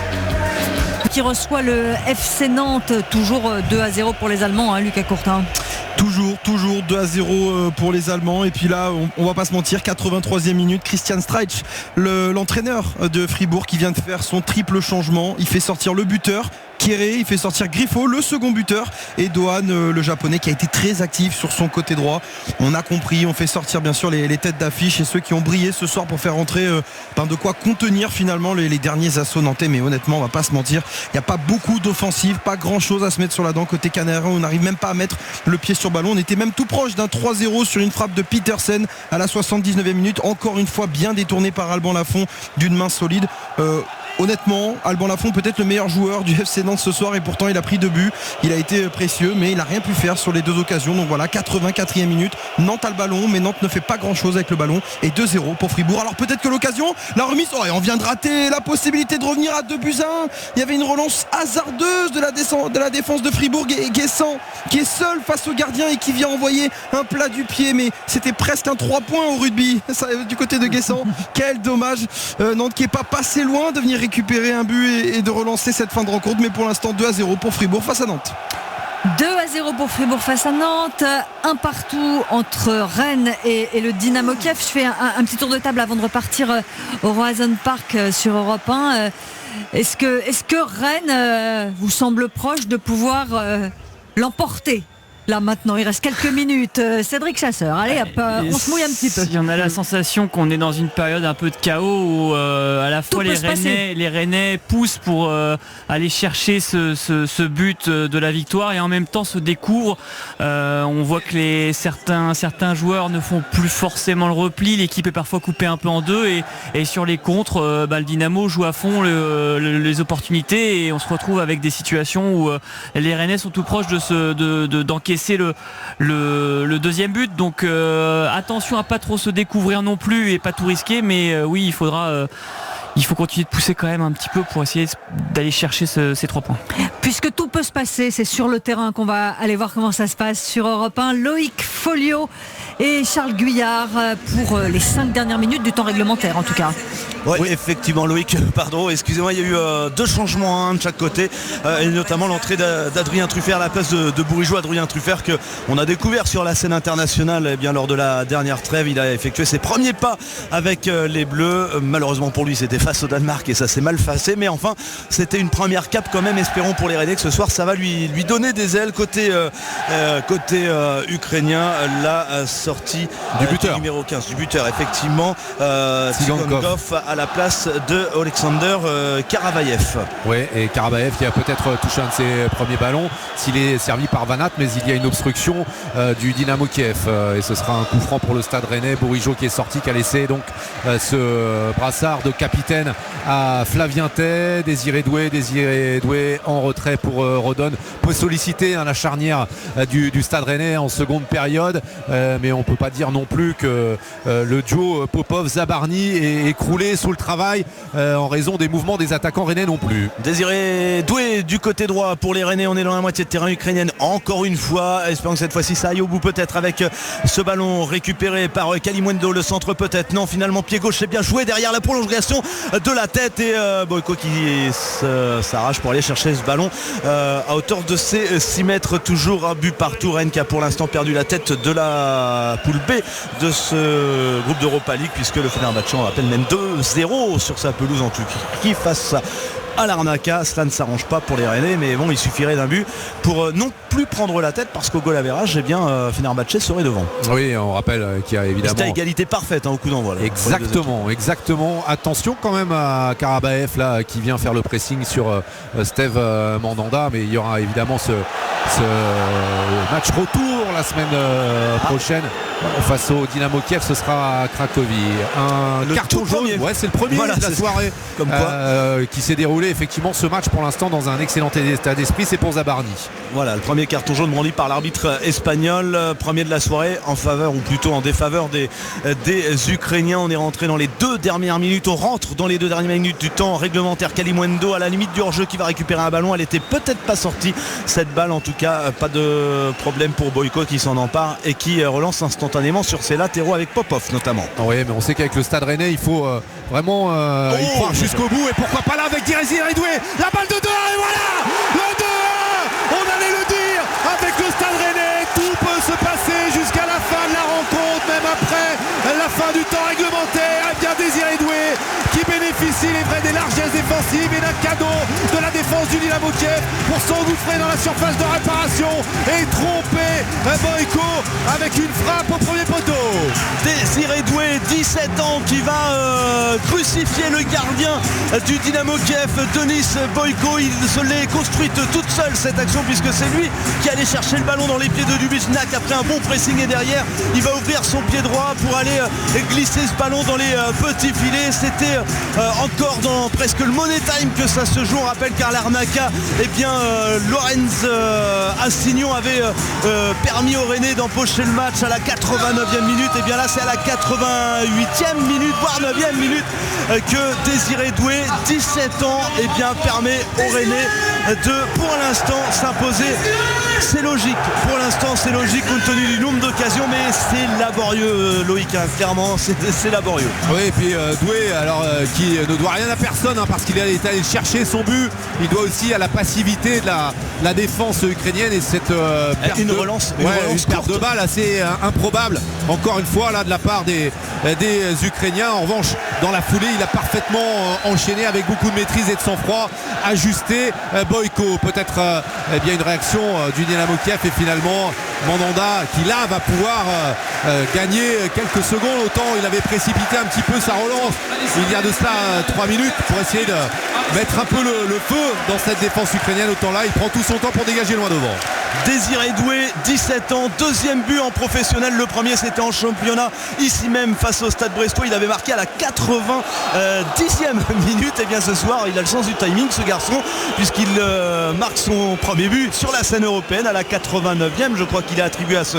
Speaker 3: Qui reçoit le FC Nantes, toujours 2-0 pour les Allemands, Lucas Courtin.
Speaker 4: Toujours 2-0 pour les Allemands. Et puis là, on va pas se mentir, 83e minute, Christian Streich, l'entraîneur de Fribourg, qui vient de faire son triple changement. Il fait sortir le buteur Kéré, il fait sortir Griffo, le second buteur, et Dohan, le japonais, qui a été très actif sur son côté droit. On a compris, on fait sortir bien sûr les têtes d'affiche et ceux qui ont brillé ce soir pour faire rentrer de quoi contenir finalement les derniers assauts nantais. Mais honnêtement, on va pas se mentir, il n'y a pas beaucoup d'offensive, pas grand chose à se mettre sur la dent côté Canarin. On n'arrive même pas à mettre le pied sur ballon. On était même tout proche d'un 3-0 sur une frappe de Petersen à la 79e minute, encore une fois bien détourné par Alban Lafont d'une main solide. Honnêtement, Alban Lafont peut-être le meilleur joueur du FC Nantes ce soir, et pourtant il a pris 2 buts, il a été précieux, mais il n'a rien pu faire sur les 2 occasions. Donc voilà, 84e minute, Nantes a le ballon, mais Nantes ne fait pas grand chose avec le ballon, et 2-0 pour Fribourg. Alors peut-être que l'occasion, la remise, et on vient de rater la possibilité de revenir à 2-1. Il y avait une relance hasardeuse de la défense de Fribourg, et Guessant qui est seul face au gardien et qui vient envoyer un plat du pied, mais c'était presque un 3 points au rugby ça, du côté de Guessant. Quel dommage. Nantes qui n'est pas passé loin de venir récupérer un but et de relancer cette fin de rencontre, mais pour l'instant 2-0 pour Fribourg face à Nantes.
Speaker 3: 2-0 pour Fribourg face à Nantes, un partout entre Rennes et le Dynamo Kiev. Je fais un petit tour de table avant de repartir au Roazhon Park sur Europe 1. Est-ce que Rennes vous semble proche de pouvoir l'emporter ? Là maintenant, il reste quelques minutes. Cédric Chasseur, allez hop, on se mouille un petit peu.
Speaker 7: On a la sensation qu'on est dans une période un peu de chaos où à la fois les Rennais poussent pour aller chercher ce but de la victoire, et en même temps se découvrent. On voit que certains joueurs ne font plus forcément le repli. L'équipe est parfois coupée un peu en deux, et sur les contres, le Dynamo joue à fond les opportunités, et on se retrouve avec des situations où les Rennais sont tout proches d'encaisser le deuxième but. Donc attention à pas trop se découvrir non plus et pas tout risquer, mais oui, il faut continuer de pousser quand même un petit peu pour essayer d'aller chercher ces 3 points.
Speaker 3: Puisque tout peut se passer, c'est sur le terrain qu'on va aller voir comment ça se passe sur Europe 1. Loïc Folio et Charles Guyard pour les 5 dernières minutes du temps réglementaire en tout cas.
Speaker 2: Ouais, oui, effectivement Loïc, pardon, excusez-moi, il y a eu 2 changements de chaque côté, et notamment l'entrée d'Adrien Truffert à la place de Bourigeaud. Adrien Truffert que on a découvert sur la scène internationale bien lors de la dernière trêve. Il a effectué ses premiers pas avec les Bleus. Malheureusement pour lui c'était face au Danemark et ça s'est mal passé, mais enfin c'était une première cape quand même. Espérons pour les Rennais que ce soir ça va lui donner des ailes côté ukrainien. La sortie
Speaker 1: du buteur,
Speaker 2: numéro 15 du buteur effectivement, Tsigankov à la place de Alexander Karavayev.
Speaker 1: Oui, et Karavayev qui a peut-être touché un de ses premiers ballons s'il est servi par Van Aert, mais il y a une obstruction du Dynamo Kiev et ce sera un coup franc pour le Stade Rennais. Bourigeaud qui est sorti, qui a laissé donc ce brassard de capitaine à Flavien Tay. Désiré Doué en retrait pour Rodon, peut solliciter la charnière du Stade Rennais en seconde période, mais on ne peut pas dire non plus que le duo Popov-Zabarny est écroulé sous le travail en raison des mouvements des attaquants rennais non plus.
Speaker 2: Désiré Doué du côté droit pour les Rennais. On est dans la moitié de terrain ukrainienne encore une fois. Espérons que cette fois-ci ça aille au bout, peut-être avec ce ballon récupéré par Kalimuendo. Le centre peut-être, non, finalement pied gauche, c'est bien joué derrière la prolongation de la tête et Boyko qui s'arrache pour aller chercher ce ballon à hauteur de ses 6 mètres. Toujours un but partout. Rennes qui a pour l'instant perdu la tête de la poule B de ce groupe d'Europa League, puisque le Fenerbahçe, on rappelle, même 2-0 sur sa pelouse en Turquie face à l'Arnaca. Cela ne s'arrange pas pour les Rennais, mais bon, il suffirait d'un but pour non plus prendre la tête, parce qu'au goal average, Fenerbahçe serait devant.
Speaker 1: Oui, on rappelle qu'il y a évidemment...
Speaker 2: C'était à égalité parfaite au coup d'envoi.
Speaker 1: Exactement. Attention quand même à Karabaev là, qui vient faire le pressing sur Steve Mandanda, mais il y aura évidemment ce match retour la semaine prochaine face au Dynamo Kiev. Ce sera à Cracovie. Un carton jaune, c'est le premier de la soirée qui s'est déroulé effectivement ce match pour l'instant dans un excellent état d'esprit. C'est pour Zabarny.
Speaker 2: Voilà, le premier carton jaune brandi par l'arbitre espagnol, premier de la soirée en faveur, ou plutôt en défaveur des Ukrainiens. On est rentré dans les 2 dernières minutes, on rentre dans les 2 dernières minutes du temps réglementaire. Kalimuendo à la limite du hors-jeu qui va récupérer un ballon. Elle était peut-être pas sortie cette balle, en tout cas pas de problème pour Boyko qui s'en empare et qui relance instantanément sur ses latéraux avec Popov notamment.
Speaker 1: Oui, mais on sait qu'avec le Stade Rennais il faut vraiment y croire jusqu'au bout, et pourquoi pas là avec Désiré Doué, la balle de 2-1 et voilà le 2-1. On allait le dire, avec le Stade Rennais tout peut se passer jusqu'à la fin de la rencontre, même après la fin du temps réglementaire. Et bien Désiré Doué qui bénéficie des largesses défensives et d'un cadeau de la défense du Dynamo Kiev pour s'engouffrer dans la surface de réparation et tromper Boyko avec une frappe au premier poteau.
Speaker 2: Désiré Doué, 17 ans, qui va crucifier le gardien du Dynamo Kiev, Denis Boyko. Il se l'est construite toute seule cette action, puisque c'est lui qui allait chercher le ballon dans les pieds de Dubiznak après un bon pressing, et derrière il va ouvrir son pied droit pour aller glisser ce ballon dans les petits filets. C'était encore dans presque le money time que ça se joue. On rappelle qu'à l'Arnaca, Lorenz Assignon avait permis aux Rennais d'empocher le match à la 89e minute. Et bien là c'est à la 88e minute, voire 9e minute, que Désiré Doué, 17 ans, permet aux Rennais de pour l'instant s'imposer. C'est logique, pour l'instant c'est logique compte tenu du nombre d'occasions, mais c'est laborieux Loïc, clairement c'est laborieux.
Speaker 1: Oui, et puis Doué qui ne doit rien à personne, parce qu'il est allé chercher son but. Il doit aussi à la passivité de la défense ukrainienne et cette perte de balle assez improbable encore une fois là de la part des Ukrainiens. En revanche, dans la foulée, il a parfaitement enchaîné avec beaucoup de maîtrise et de sang-froid, ajusté Boyko. Peut-être une réaction du Dynamo Kiev, et finalement Mandanda qui là va pouvoir gagner quelques secondes. Autant il avait précipité un petit peu sa relance il y a de cela 3 minutes pour essayer de mettre un peu le feu dans cette défense ukrainienne. Autant là il prend tout son temps pour dégager loin devant.
Speaker 2: Désiré Doué, 17 ans, 2e but en professionnel. Le premier c'était en championnat ici même face au Stade Brestois. Il avait marqué à la 90e minute. Et bien ce soir il a le sens du timing ce garçon, puisqu'il marque son premier but sur la scène européenne à la 89e. Je crois qu'il est attribué à ce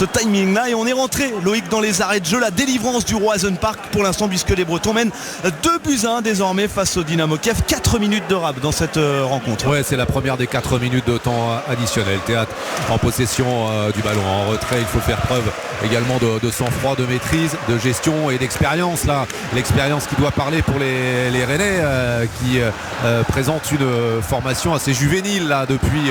Speaker 2: timing là. Et on est rentré, Loïc, dans les arrêts de jeu, la délivrance du Roison Park pour l'instant, puisque les Bretons mènent 2-1 désormais face au Dynamo Kiev. 4 minutes de rab dans cette rencontre.
Speaker 1: Ouais, c'est la première des 4 minutes de temps additionnel. Théâtre en possession du ballon, en retrait. Il faut faire preuve également de sang-froid, de maîtrise, de gestion et d'expérience. Là, l'expérience qui doit parler pour les Rennais qui présentent une formation assez juvénile là depuis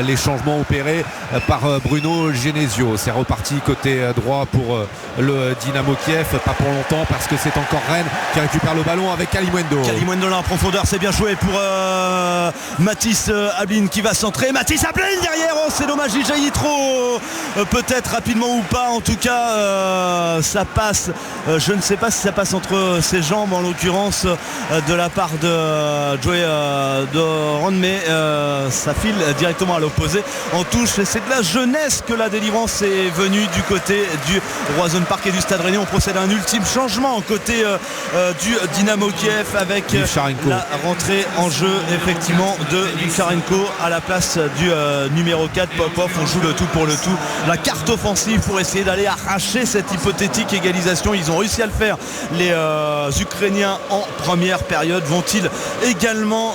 Speaker 1: les changements opérés par Bruno Genesio. C'est reparti côté droit pour le Dynamo Kiev, pas pour longtemps parce que c'est encore Rennes qui récupère le ballon avec Kalimuendo.
Speaker 2: Kalimuendo là en profondeur, c'est bien joué pour Mathis Ablin qui va centrer. Mathis Ablin derrière, oh c'est dommage, il jaillit trop, peut-être rapidement ou pas, en tout cas ça passe, je ne sais pas si ça passe entre ses jambes en l'occurrence de la part de Joey Doron, mais ça file directement à l'opposé en touche, et c'est de la jeunesse que la délivrance est venue du côté du Roazhon Park et du Stade Rennais. On procède à un ultime changement côté du Dynamo Kiev avec la rentrée en jeu effectivement de Vivcharenko à la place du numéro 4 Popov. On joue le tout pour le tout, la carte offensive pour essayer d'aller arracher cette hypothétique égalisation. Ils ont réussi à le faire les Ukrainiens en première période. Vont-ils également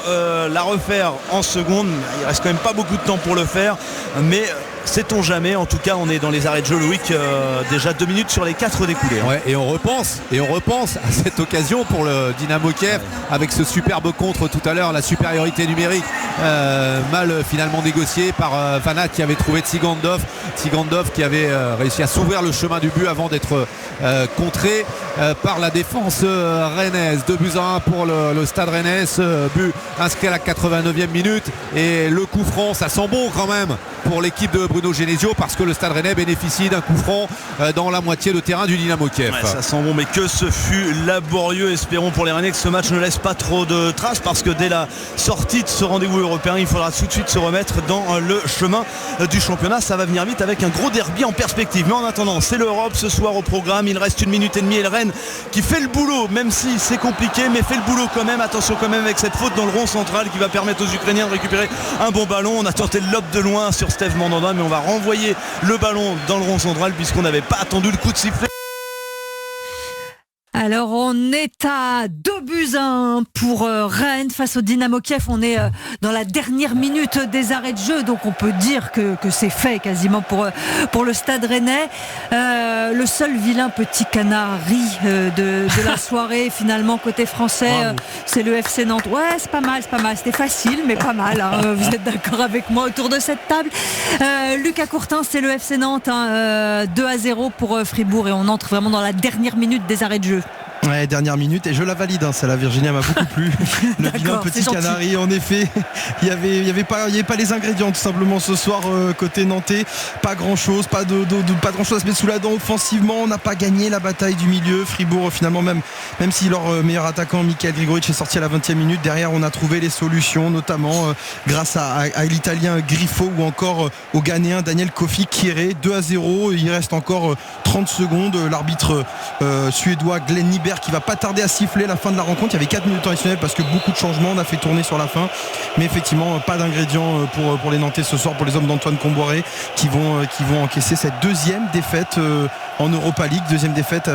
Speaker 2: la refaire en seconde? Il reste quand même pas beaucoup de temps pour le faire, mais sait-on jamais. En tout cas on est dans les arrêts de jeu, Loïc, déjà 2 minutes sur les 4 découlés.
Speaker 1: Ouais, et on repense à cette occasion pour le Dynamo Kiev avec ce superbe contre tout à l'heure, la supériorité numérique mal finalement négociée par Vanat qui avait trouvé Tsigandov qui avait réussi à s'ouvrir le chemin du but avant d'être contré par la défense rennaise. 2-1 pour le Stade Rennais, but inscrit à la 89e minute, et le coup franc, ça sent bon quand même pour l'équipe de Bruno Genesio parce que le Stade Rennais bénéficie d'un coup franc dans la moitié de terrain du Dynamo Kiev.
Speaker 2: Ouais, ça sent bon, mais que ce fut laborieux. Espérons pour les Rennais que ce match ne laisse pas trop de traces, parce que dès la sortie de ce rendez-vous européen, il faudra tout de suite se remettre dans le chemin du championnat. Ça va venir vite avec un gros derby en perspective, mais en attendant c'est l'Europe ce soir au programme. Il reste 1 minute et demie et le Rennes qui fait le boulot, même si c'est compliqué, mais fait le boulot quand même. Attention quand même avec cette faute dans le rond central qui va permettre aux Ukrainiens de récupérer un bon ballon. On a tenté le lob de loin sur Steve Mandanda, mais on va renvoyer le ballon dans le rond central puisqu'on n'avait pas attendu le coup de sifflet.
Speaker 3: Alors on est à 2-1 pour Rennes face au Dynamo Kiev. On est dans la dernière minute des arrêts de jeu, donc on peut dire que c'est fait quasiment pour le Stade Rennais. Le seul vilain petit canari de la soirée finalement côté français, c'est le FC Nantes. Ouais, c'est pas mal, c'était facile mais pas mal, hein. Vous êtes d'accord avec moi autour de cette table? Lucas Courtin, c'est le FC Nantes, 2-0 pour Fribourg, et on entre vraiment dans la dernière minute des arrêts de jeu.
Speaker 4: Ouais, dernière minute, et je la valide, hein, celle-là, Virginie, m'a beaucoup plu. Le vilain petit canari, en effet, il y avait pas les ingrédients tout simplement ce soir côté nantais. Pas grand chose, pas grand chose à se mettre sous la dent offensivement. On n'a pas gagné la bataille du milieu. Fribourg finalement, même si leur meilleur attaquant Mikhail Grigoric est sorti à la 20e minute, derrière on a trouvé les solutions, notamment grâce à l'Italien Griffo ou encore au Ghanéen Daniel Kofi Kieré. 2-0, il reste encore 30 secondes. L'arbitre suédois Glenn Nyberg qui va pas tarder à siffler la fin de la rencontre. Il y avait 4 minutes additionnelles parce que beaucoup de changements, on a fait tourner sur la fin, mais effectivement pas d'ingrédients pour les Nantais ce soir, pour les hommes d'Antoine Comboiré qui vont encaisser cette deuxième défaite en Europa League, deuxième défaite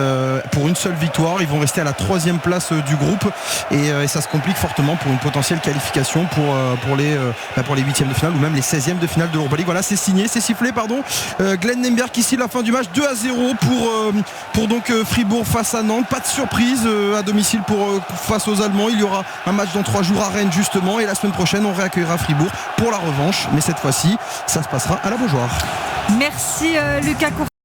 Speaker 4: pour une seule victoire. Ils vont rester à la 3e place du groupe, et ça se complique fortement pour une potentielle qualification pour les 8e de finale ou même les 16e de finale de l'Europa League. Voilà, c'est signé, c'est sifflé, pardon. Glenn Nemberg ici, la fin du match, 2-0 pour donc Fribourg face à Nantes. Pas de surprise à domicile face aux Allemands. Il y aura un match dans 3 jours à Rennes justement, et la semaine prochaine on réaccueillera Fribourg pour la revanche, mais cette fois-ci ça se passera à la Beaujoire.
Speaker 3: Merci Lucas Courtin.